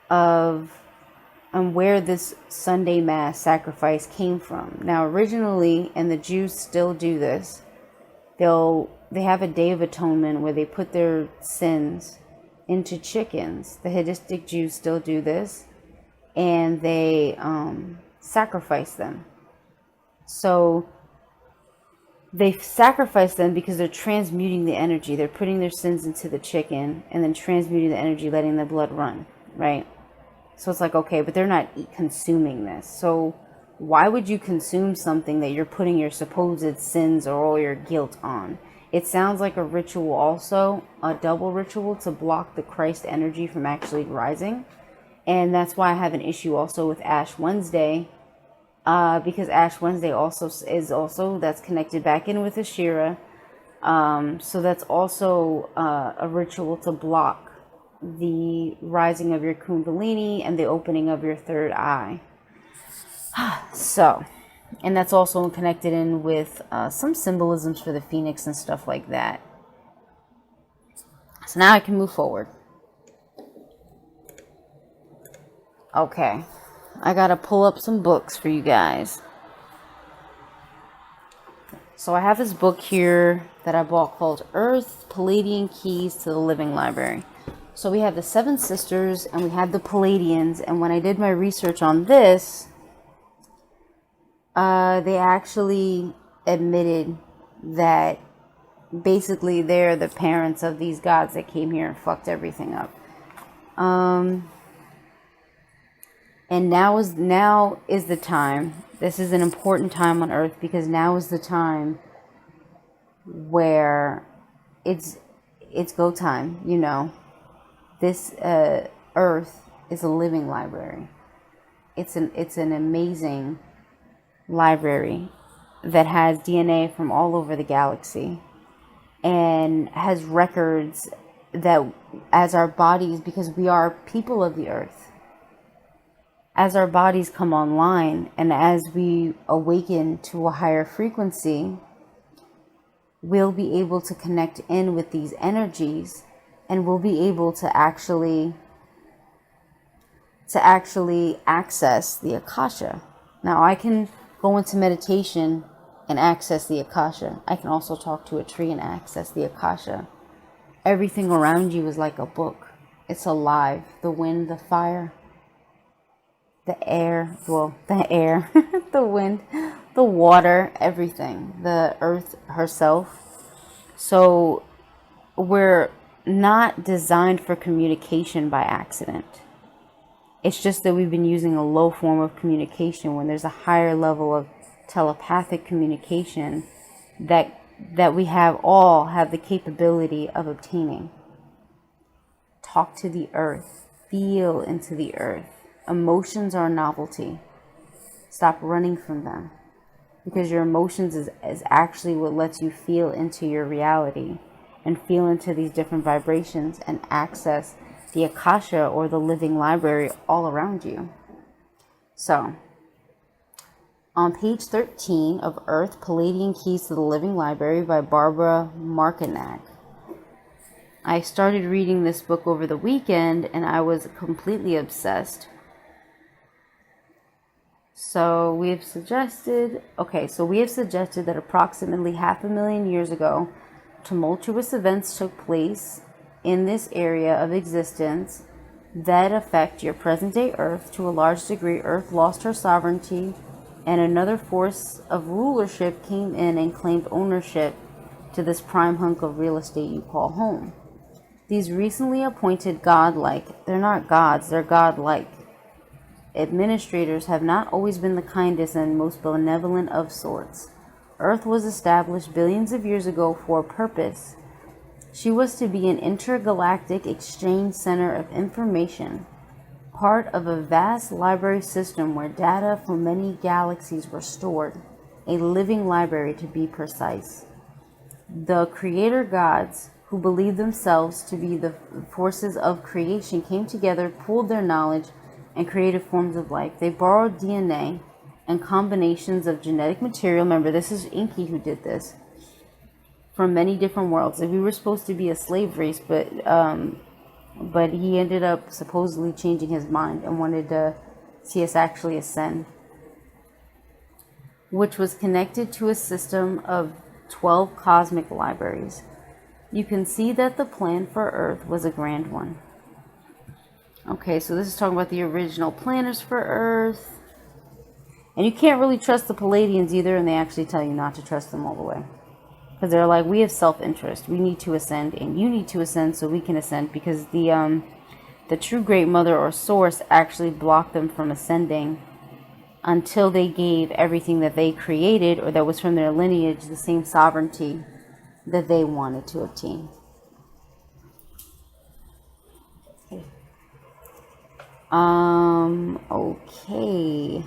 of where this Sunday Mass sacrifice came from. Now, originally, and the Jews still do this, they have a Day of Atonement where they put their sins into chickens. The Haddistic Jews still do this, and they sacrifice them. So they sacrifice them because they're transmuting the energy. They're putting their sins into the chicken and then transmuting the energy, letting the blood run, right? So it's like, okay, but they're not consuming this. So why would you consume something that you're putting your supposed sins or all your guilt on? It sounds like a ritual also, a double ritual to block the Christ energy from actually rising. And that's why I have an issue also with Ash Wednesday, because Ash Wednesday that's connected back in with Asherah. So that's also a ritual to block the rising of your Kundalini and the opening of your third eye. So, and that's also connected in with some symbolisms for the phoenix and stuff like that. So now I can move forward. Okay, I gotta pull up some books for you guys. So I have this book here that I bought called Earth, Palladian Keys to the Living Library. So we have the Seven Sisters and we have the Palladians. And when I did my research on this, they actually admitted that basically they're the parents of these gods that came here and fucked everything up. And now is the time. This is an important time on Earth, because now is the time where it's go time, you know. This Earth is a living library. It's an amazing library that has DNA from all over the galaxy and has records that, as our bodies, because we are people of the Earth, as our bodies come online and as we awaken to a higher frequency, we'll be able to connect in with these energies, and we'll be able to actually access the Akasha. Now, I can go into meditation and access the Akasha. I can also talk to a tree and access the Akasha. Everything around you is like a book. It's alive. The wind, the fire, the air, the wind, the water, everything, the earth herself. So we're not designed for communication by accident. It's just that we've been using a low form of communication when there's a higher level of telepathic communication that we all have the capability of obtaining. Talk to the earth. Feel into the earth. Emotions are a novelty. Stop running from them, because your emotions is actually what lets you feel into your reality and feel into these different vibrations and access the Akasha, or the living library, all around you. So, on page 13 of Earth, Palladian Keys to the Living Library by Barbara Markinak. I started reading this book over the weekend and I was completely obsessed. So we have suggested that approximately 500,000 years ago, tumultuous events took place in this area of existence that affect your present-day Earth. To a large degree, Earth lost her sovereignty, and another force of rulership came in and claimed ownership to this prime hunk of real estate you call home. These recently appointed godlike, they're not gods, they're godlike, administrators have not always been the kindest and most benevolent of sorts. Earth was established billions of years ago for a purpose. She was to be an intergalactic exchange center of information, part of a vast library system where data from many galaxies were stored, a living library to be precise. The creator gods, who believed themselves to be the forces of creation, came together, pooled their knowledge, and created forms of life. They borrowed DNA and combinations of genetic material. Remember, this is Enki who did this, from many different worlds. We were supposed to be a slave race, but he ended up supposedly changing his mind and wanted to see us actually ascend, which was connected to a system of 12 cosmic libraries. You can see that the plan for Earth was a grand one. Okay, so this is talking about the original planners for Earth. And you can't really trust the Palladians either, and they actually tell you not to trust them all the way. Because they're like, we have self-interest. We need to ascend, and you need to ascend so we can ascend, because the true Great Mother or Source actually blocked them from ascending until they gave everything that they created or that was from their lineage the same sovereignty that they wanted to obtain. Okay.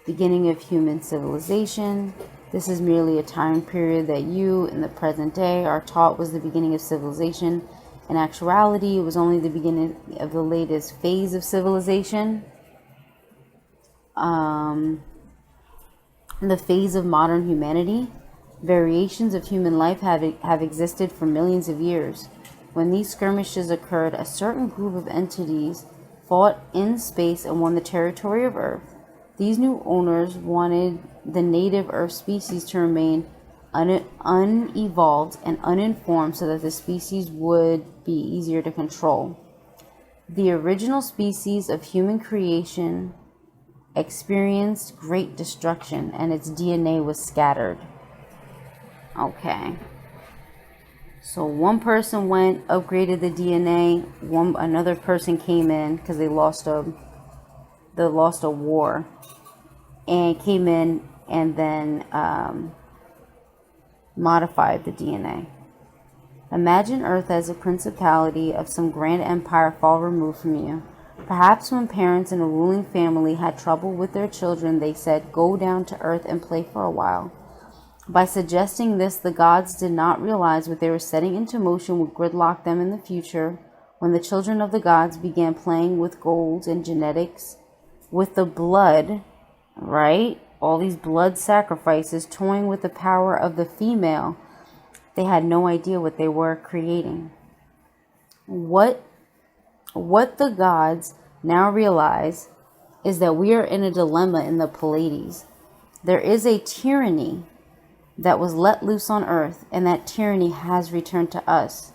Beginning of human civilization. This is merely a time period that you, in the present day, are taught was the beginning of civilization. In actuality, it was only the beginning of the latest phase of civilization. The phase of modern humanity. Variations of human life have existed for millions of years. When these skirmishes occurred, a certain group of entities fought in space and won the territory of Earth. These new owners wanted the native Earth species to remain unevolved and uninformed so that the species would be easier to control. The original species of human creation experienced great destruction, and its DNA was scattered. Okay. So one person went, upgraded the DNA. Another person came in because they lost a war, and came in and then modified the DNA. Imagine Earth as a principality of some grand empire far removed from you. Perhaps when parents in a ruling family had trouble with their children, they said, "Go down to Earth and play for a while." By suggesting this, the gods did not realize what they were setting into motion would gridlock them in the future, when the children of the gods began playing with gold and genetics, with the blood, right? All these blood sacrifices, toying with the power of the female. They had no idea what they were creating. What the gods now realize is that we are in a dilemma in the Pleiades. There is a tyranny that was let loose on Earth, and that tyranny has returned to us.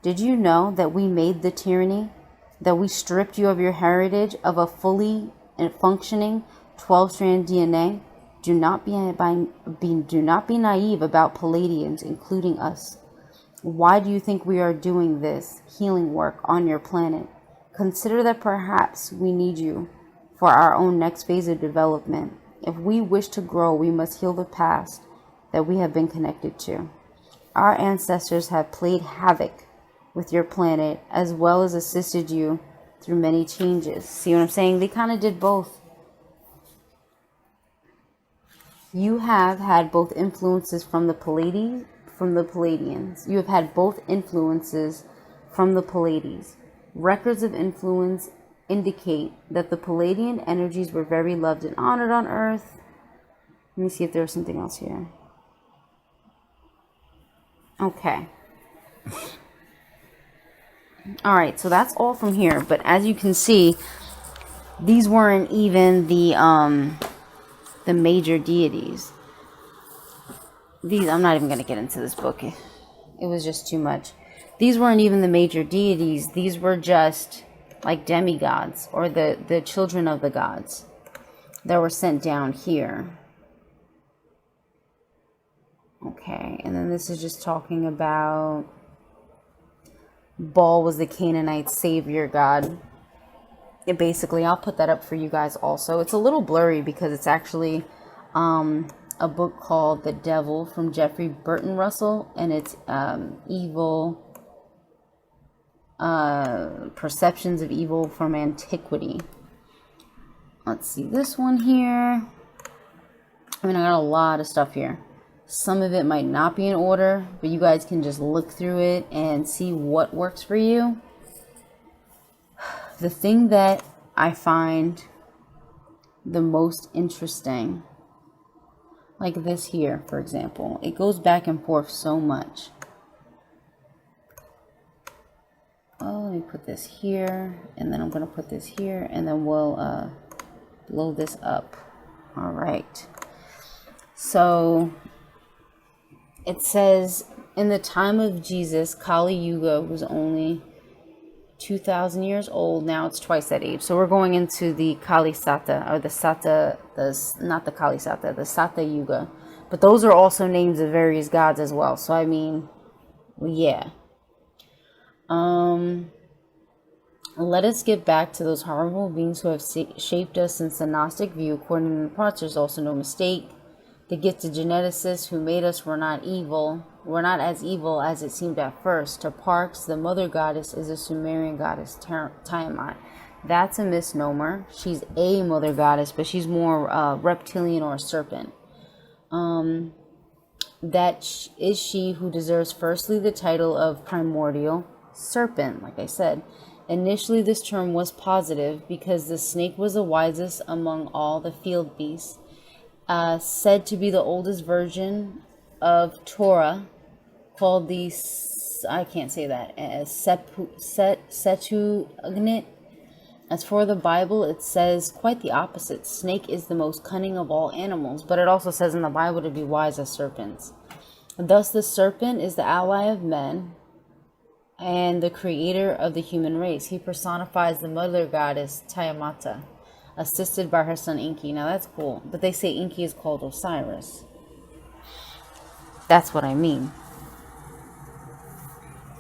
Did you know that we made the tyranny? That we stripped you of your heritage of a fully functioning 12-strand DNA? Do not be naive about Palladians, including us. Why do you think we are doing this healing work on your planet? Consider that perhaps we need you for our own next phase of development. If we wish to grow, we must heal the past that we have been connected to. Our ancestors have played havoc with your planet as well as assisted you through many changes. See what I'm saying? They kind of did both. You have had both influences from the Palladians. You have had both influences from the Pallades. Records of influence indicate that the Palladian energies were very loved and honored on Earth. Let me see if there's something else here. Okay. All right, so that's all from here. But as you can see, these weren't even the major deities. I'm not even going to get into this book. It was just too much. These weren't even the major deities. These were just like demigods, or the children of the gods that were sent down here. Okay, and then this is just talking about Baal was the Canaanite savior god. It basically, I'll put that up for you guys also. It's a little blurry because it's actually a book called The Devil from Jeffrey Burton Russell, and it's evil perceptions of evil from antiquity. Let's see this one here. I mean, I got a lot of stuff here. Some of it might not be in order, but you guys can just look through it and see what works for you. The thing that I find the most interesting, like this here, for example, it goes back and forth so much. Oh, let me put this here, and then I'm going to put this here, and then we'll blow this up. All right. So it says, in the time of Jesus, Kali Yuga was only 2,000 years old. Now it's twice that age. So we're going into the Kali Sata, or the Sata, not the Kali Sata, the Sata Yuga. But those are also names of various gods as well. So I mean, yeah. Let us get back to those horrible beings who have shaped us since the Gnostic view. According to the parts, there's also no mistake. The gifted geneticists who made us were not evil. Were not as evil as it seemed at first. To Parks, the mother goddess is a Sumerian goddess, Tiamat. That's a misnomer. She's a mother goddess, but she's more reptilian or a serpent. That is she who deserves firstly the title of primordial serpent, like I said. Initially, this term was positive because the snake was the wisest among all the field beasts. Said to be the oldest version of Torah, called the, I can't say that, Septuagint. As for the Bible, it says quite the opposite. Snake is the most cunning of all animals, but it also says in the Bible to be wise as serpents. Thus, the serpent is the ally of men and the creator of the human race. He personifies the mother goddess Tiamat, assisted by her son Enki. Now that's cool, but they say Enki is called Osiris. That's what I mean.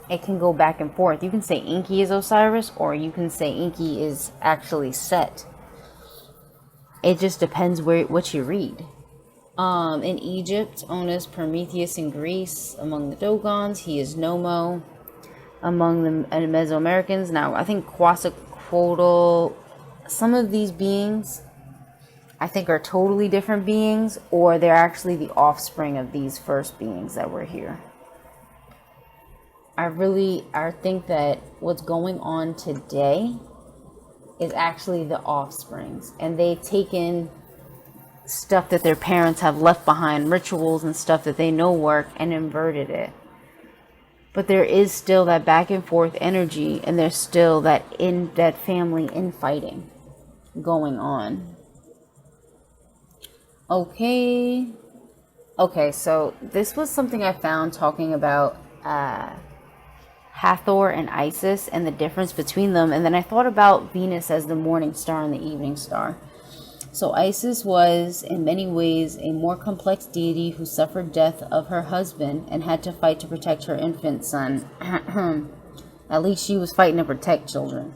It can go back and forth. You can say Enki is Osiris, or you can say Enki is actually Set. It just depends what you read. In Egypt, Onus, Prometheus. In Greece, among the Dogons, he is Nomo. Among the Mesoamericans, now I think Quetzalcoatl, some of these beings I think are totally different beings, or they're actually the offspring of these first beings that were here. I think that what's going on today is actually the offsprings, and they've taken stuff that their parents have left behind, rituals and stuff that they know work, and inverted it. But there is still that back and forth energy, and there's still that family infighting going on. Okay, so this was something I found talking about Hathor and Isis and the difference between them, and then I thought about Venus as the morning star and the evening star. So Isis was in many ways a more complex deity who suffered death of her husband and had to fight to protect her infant son. At least she was fighting to protect children.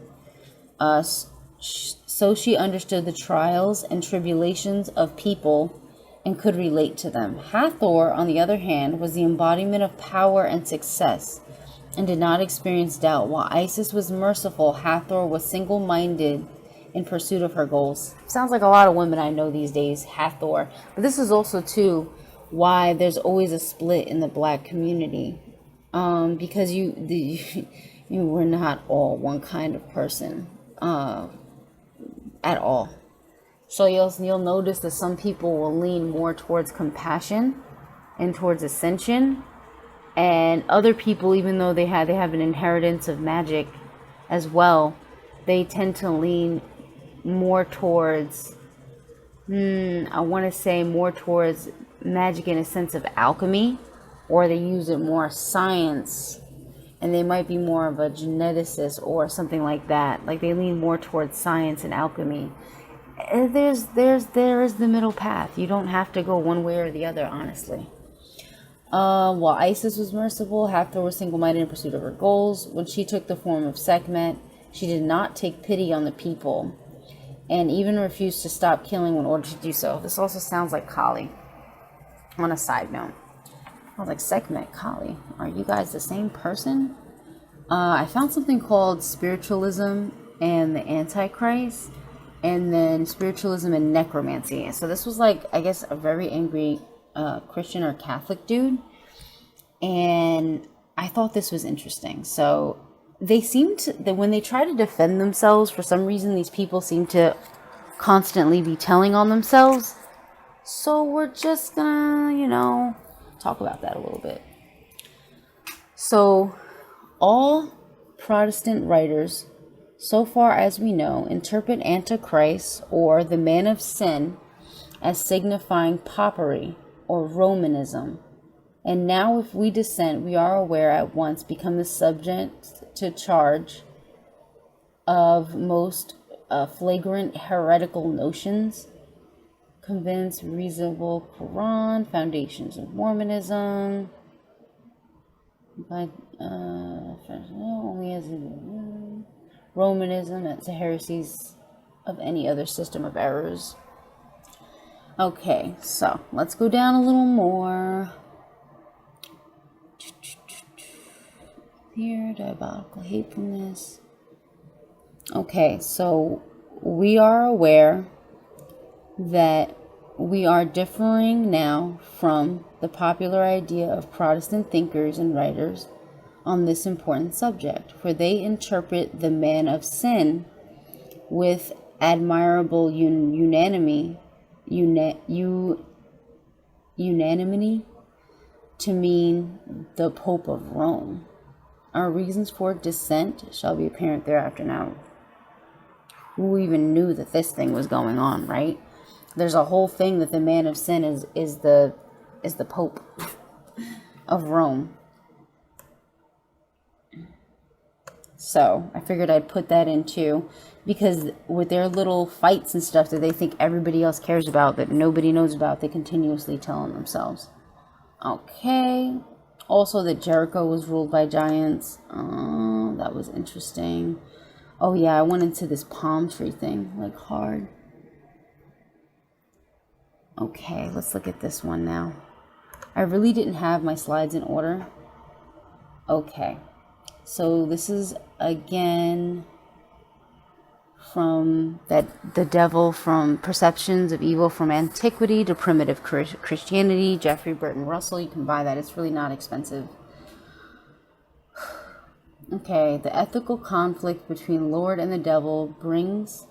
So she understood the trials and tribulations of people and could relate to them. Hathor, on the other hand, was the embodiment of power and success and did not experience doubt. While Isis was merciful, Hathor was single-minded in pursuit of her goals. Sounds like a lot of women I know these days, Hathor. But this is also, too, why there's always a split in the black community. Because we're not all one kind of person at all. So you'll notice that some people will lean more towards compassion and towards ascension. And other people, even though they have an inheritance of magic as well, they tend to lean more towards, I want to say more towards magic in a sense of alchemy, or they use it more science and they might be more of a geneticist or something like that. Like they lean more towards science and alchemy. There is the middle path. You don't have to go one way or the other, honestly. While Isis was merciful, Hathor was single-minded in pursuit of her goals. When she took the form of Sekhmet, she did not take pity on the people, and even refused to stop killing when ordered to do so. This also sounds like Kali. On a side note, I was like, Sekhmet, Kali, are you guys the same person? I found something called Spiritualism and the Antichrist, and then Spiritualism and Necromancy. So this was like, I guess, a very angry Christian or Catholic dude, and I thought this was interesting. So they seem to, that when they try to defend themselves, for some reason these people seem to constantly be telling on themselves. So we're just gonna, talk about that a little bit. So all Protestant writers, so far as we know, interpret Antichrist or the man of sin as signifying popery or Romanism. And now if we dissent, we are aware at once become the subject to charge of most flagrant heretical notions, convince reasonable Quran, foundations of Mormonism, but only as Romanism, that's the heresies of any other system of errors. Okay, so let's go down a little more. Here, diabolical hatefulness. Okay, so we are aware that we are differing now from the popular idea of Protestant thinkers and writers on this important subject, for they interpret the man of sin with admirable unanimity to mean the Pope of Rome. Our reasons for dissent shall be apparent thereafter. Now, who even knew that this thing was going on, right? There's a whole thing that the man of sin is the Pope of Rome. So I figured I'd put that in too, because with their little fights and stuff that they think everybody else cares about, that nobody knows about, they continuously tell on themselves. Okay. Also, that Jericho was ruled by giants. That was interesting. Oh yeah, I went into this palm tree thing, like hard. Okay, let's look at this one now. I really didn't have my slides in order. Okay, so this is again from the devil from Perceptions of Evil from Antiquity to Primitive Christianity, Jeffrey Burton Russell. You can buy that. It's really not expensive. Okay, the ethical conflict between Lord and the devil brings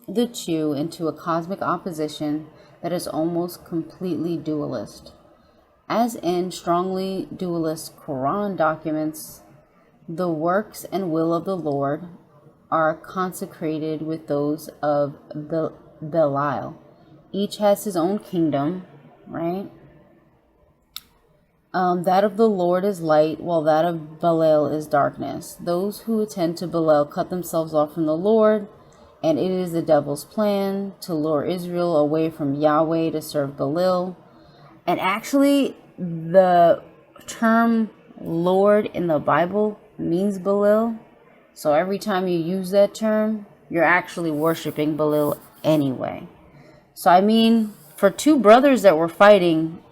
the two into a cosmic opposition that is almost completely dualist. As in strongly dualist Quran documents, the works and will of the Lord are consecrated with those of Belial. Each has his own kingdom, right? That of the Lord is light, while that of Belial is darkness. Those who attend to Belial cut themselves off from the Lord, and it is the devil's plan to lure Israel away from Yahweh to serve Belial. And actually, the term Lord in the Bible means Belial. So every time you use that term, you're actually worshiping Belial anyway. So I mean, for two brothers that were fighting,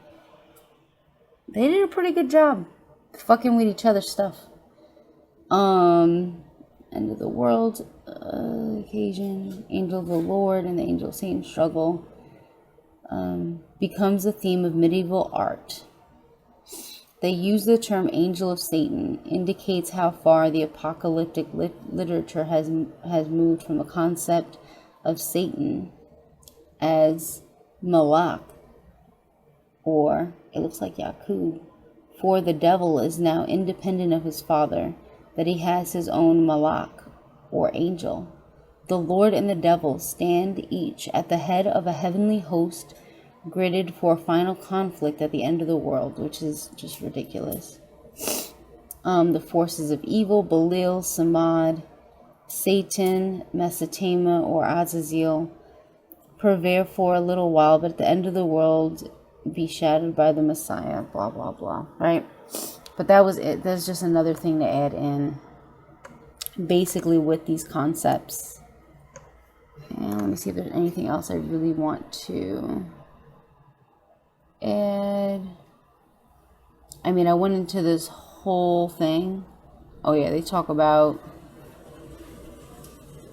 they did a pretty good job fucking with each other's stuff. End of the world occasion, angel of the Lord and the angel of Satan struggle becomes a theme of medieval art. They use the term angel of Satan, indicates how far the apocalyptic literature has moved from the concept of Satan as Malak, or it looks like Yaqub, for the devil is now independent of his father, that he has his own Malak, or angel. The Lord and the devil stand each at the head of a heavenly host, gridded for final conflict at the end of the world, which is just ridiculous. the forces of evil, Baal, Samad, Satan, Mesotama, or Azazel, prevail for a little while, but at the end of the world be shattered by the Messiah, blah, blah, blah, right? But that was it. There's just another thing to add in, basically, with these concepts. And let me see if there's anything else I really want to add. I mean, I went into this whole thing. Oh yeah, they talk about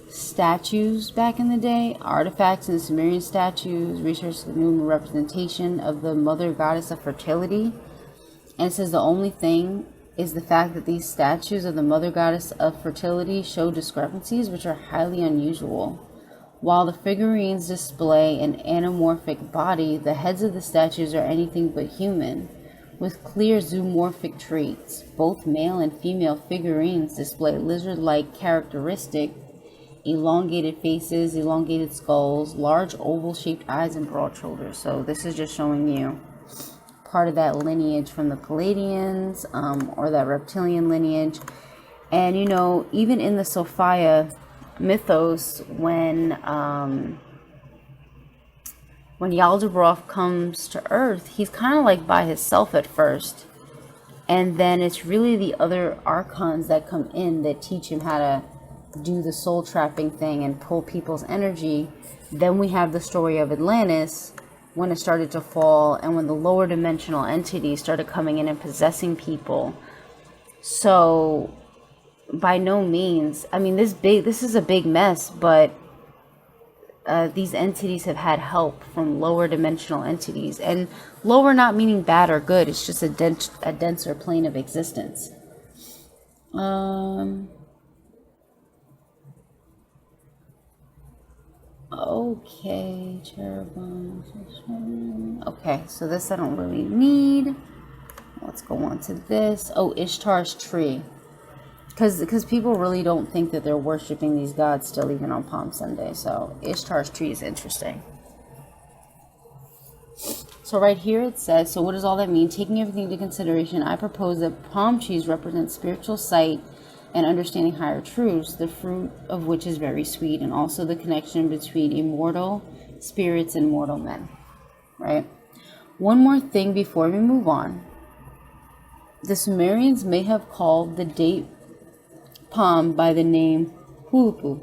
statues back in the day, artifacts and Sumerian statues, research the new representation of the mother goddess of fertility. And it says the only thing is the fact that these statues of the mother goddess of fertility show discrepancies which are highly unusual. While the figurines display an anamorphic body, the heads of the statues are anything but human, with clear zoomorphic traits. Both male and female figurines display lizard-like characteristics, elongated faces, elongated skulls, large oval-shaped eyes, and broad shoulders. So this is just showing you part of that lineage from the Palladians, or that reptilian lineage. And you know, even in the Sophia mythos, when Yaldabaoth comes to Earth, he's kind of like by himself at first, and then it's really the other archons that come in that teach him how to do the soul trapping thing and pull people's energy. Then we have the story of Atlantis, when it started to fall, and when the lower dimensional entities started coming in and possessing people. So by no means, I mean, this is a big mess, but these entities have had help from lower dimensional entities. And lower not meaning bad or good, it's just a denser plane of existence. Okay, cherubim. Okay, so this I don't really need. Let's go on to this. Oh, Ishtar's tree. Because people really don't think that they're worshiping these gods still, even on Palm Sunday. So Ishtar's tree is interesting. So right here it says, so what does all that mean? Taking everything into consideration, I propose that palm trees represent spiritual sight and understanding higher truths, the fruit of which is very sweet, and also the connection between immortal spirits and mortal men. Right? One more thing before we move on. The Sumerians may have called the date palm by the name Hulupu.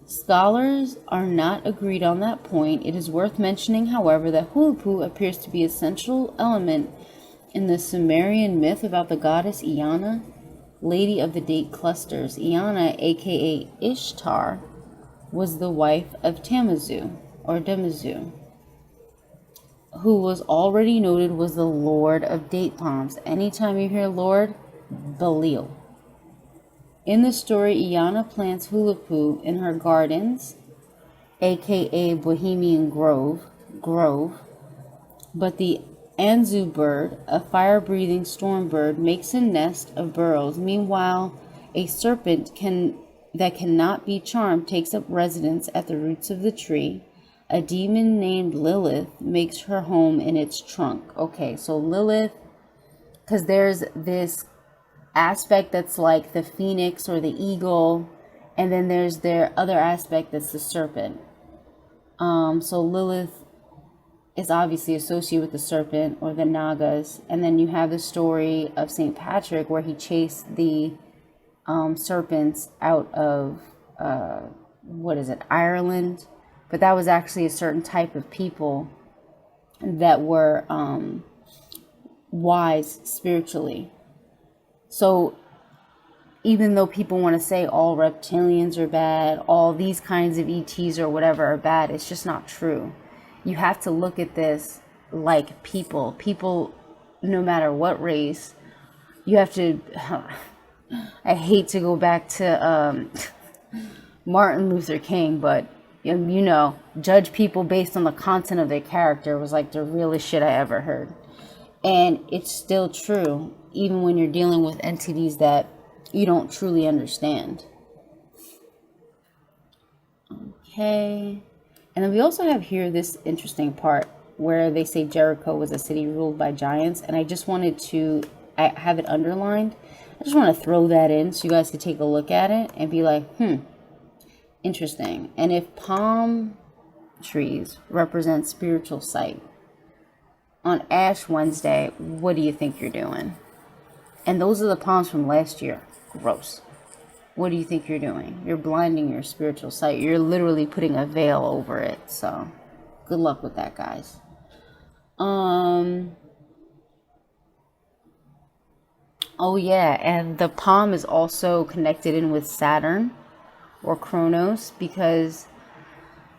Scholars are not agreed on that point. It is worth mentioning, however, that Hulupu appears to be an essential element in the Sumerian myth about the goddess Iana, lady of the date clusters. Iana, aka Ishtar, was the wife of Tamazu, or Damazu, who was already noted was the lord of date palms. Anytime you hear lord, Belial. In the story, Iana plants Hulupu in her gardens, aka Bohemian Grove, but the Anzu bird, a fire-breathing storm bird, makes a nest of burrows. Meanwhile, a serpent that cannot be charmed takes up residence at the roots of the tree. A demon named Lilith makes her home in its trunk. Okay, so Lilith, because there's this aspect that's like the phoenix or the eagle, and then there's their other aspect that's the serpent. So Lilith is obviously associated with the serpent or the Nagas, and then you have the story of St. Patrick where he chased the serpents out of Ireland, but that was actually a certain type of people that were wise spiritually. So even though people want to say all reptilians are bad, all these kinds of ETs or whatever are bad, it's just not true. You have to look at this like people. People, no matter what race, you have to... I hate to go back to Martin Luther King, but, you know, judge people based on the content of their character was like the realest shit I ever heard. And it's still true, even when you're dealing with entities that you don't truly understand. Okay. And then we also have here this interesting part where they say Jericho was a city ruled by giants. And I just wanted to, I have it underlined I just want to throw that in so you guys could take a look at it and be like, interesting. And if palm trees represent spiritual sight, on Ash Wednesday, what do you think you're doing? And those are the palms from last year. Gross. What do you think you're doing? You're blinding your spiritual sight. You're literally putting a veil over it. So, good luck with that, guys. Oh yeah, and the palm is also connected in with Saturn or Kronos, because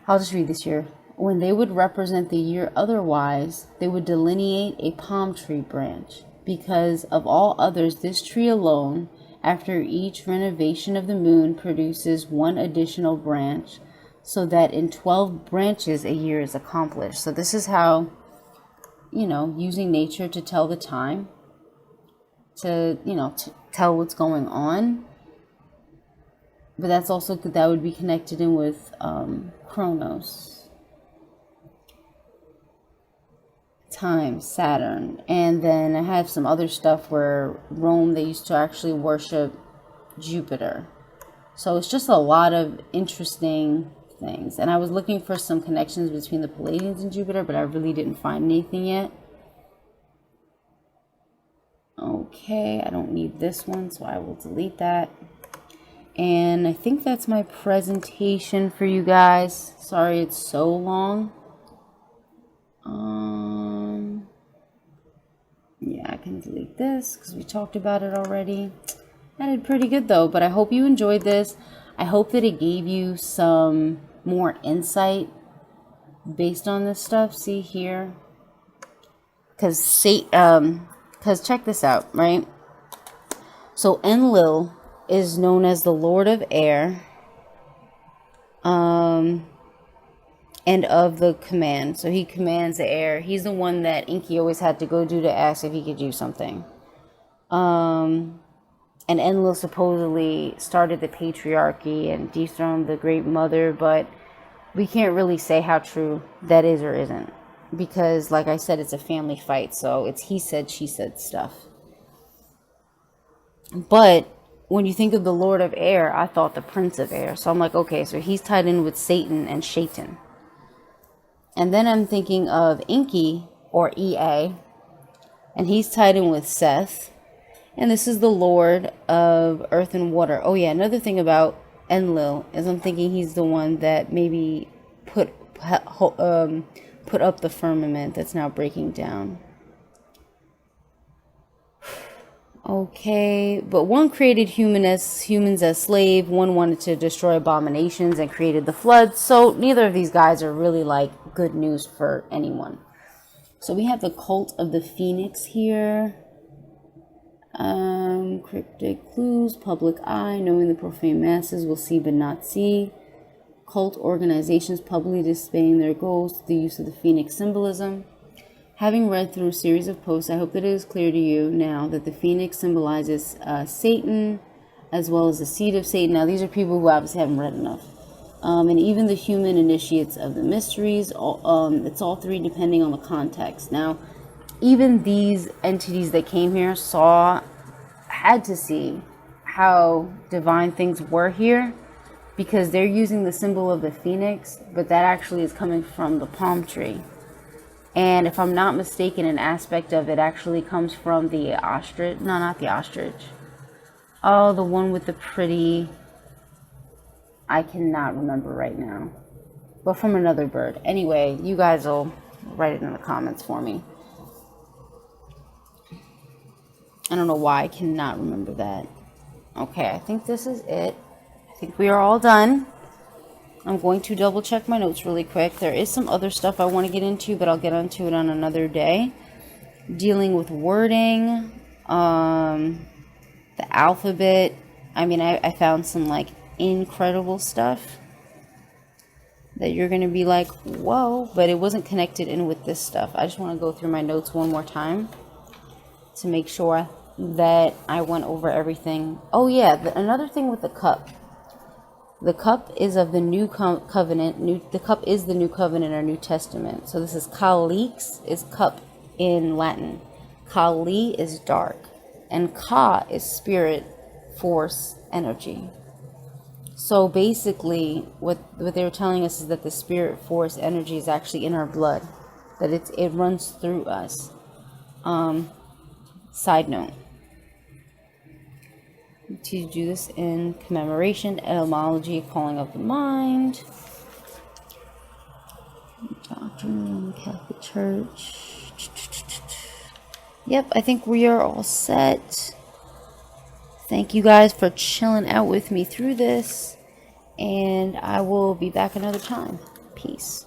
I'll just read this here. When they would represent the year otherwise, they would delineate a palm tree branch. Because of all others, this tree alone, after each renovation of the moon, produces one additional branch, so that in 12 branches a year is accomplished. So this is how, using nature to tell the time, to tell what's going on. But that's also, that would be connected in with Kronos. Time, Saturn. And then I have some other stuff where Rome, they used to actually worship Jupiter. So it's just a lot of interesting things. And I was looking for some connections between the Palladians and Jupiter, but I really didn't find anything yet. Okay, I don't need this one, so I will delete that. And I think that's my presentation for you guys. Sorry it's so long. Yeah, I can delete this because we talked about it already. I did pretty good though, but I hope you enjoyed this. I hope that it gave you some more insight based on this stuff. See here, because check this out, right? So Enlil is known as the Lord of Air, and of the command. So he commands the air. He's the one that Enki always had to go to ask if he could do something. And Enlil supposedly started the patriarchy and dethroned the Great Mother, but we can't really say how true that is or isn't. Because, like I said, it's a family fight, so it's he said, she said stuff. But when you think of the Lord of Air, I thought the Prince of Air. So I'm like, okay, so he's tied in with Satan and Shaitan. And then I'm thinking of Enki, or EA, and he's tied in with Seth. And this is the Lord of Earth and Water. Oh yeah, another thing about Enlil is I'm thinking he's the one that maybe put up the firmament that's now breaking down. Okay, but one created humans as slave, one wanted to destroy abominations and created the flood. So neither of these guys are really like good news for anyone. So we have the cult of the Phoenix here. Cryptic clues, public eye, knowing the profane masses will see but not see. Cult organizations publicly displaying their goals through the use of the Phoenix symbolism. Having read through a series of posts, I hope that it is clear to you now that the Phoenix symbolizes Satan, as well as the seed of Satan. Now, these are people who obviously haven't read enough. And even the human initiates of the mysteries. It's all three depending on the context. Now, even these entities that came here had to see how divine things were here, because they're using the symbol of the phoenix, but that actually is coming from the palm tree. And if I'm not mistaken, an aspect of it actually comes from the ostrich. No, not the ostrich. Oh, the one with the pretty... I cannot remember right now. But from another bird. Anyway, you guys will write it in the comments for me. I don't know why I cannot remember that. Okay, I think this is it. I think we are all done. I'm going to double check my notes really quick. There is some other stuff I want to get into, but I'll get into it on another day. Dealing with wording, the alphabet. I mean, I found some like incredible stuff that you're going to be like, whoa, but it wasn't connected in with this stuff. I just want to go through my notes one more time to make sure that I went over everything. Oh yeah, another thing with the cup. The cup is of the new covenant. The cup is the new covenant or New Testament. So this is Calix, is cup in Latin. Kali is dark. and Ka is spirit, force, energy. So basically, what they were telling us is that the spirit, force, energy is actually in our blood, that it runs through us. Side note, to do this in commemoration, etymology, calling of the mind, doctrine, Catholic Church. Yep, I think we are all set. Thank you guys for chilling out with me through this, and I will be back another time. Peace.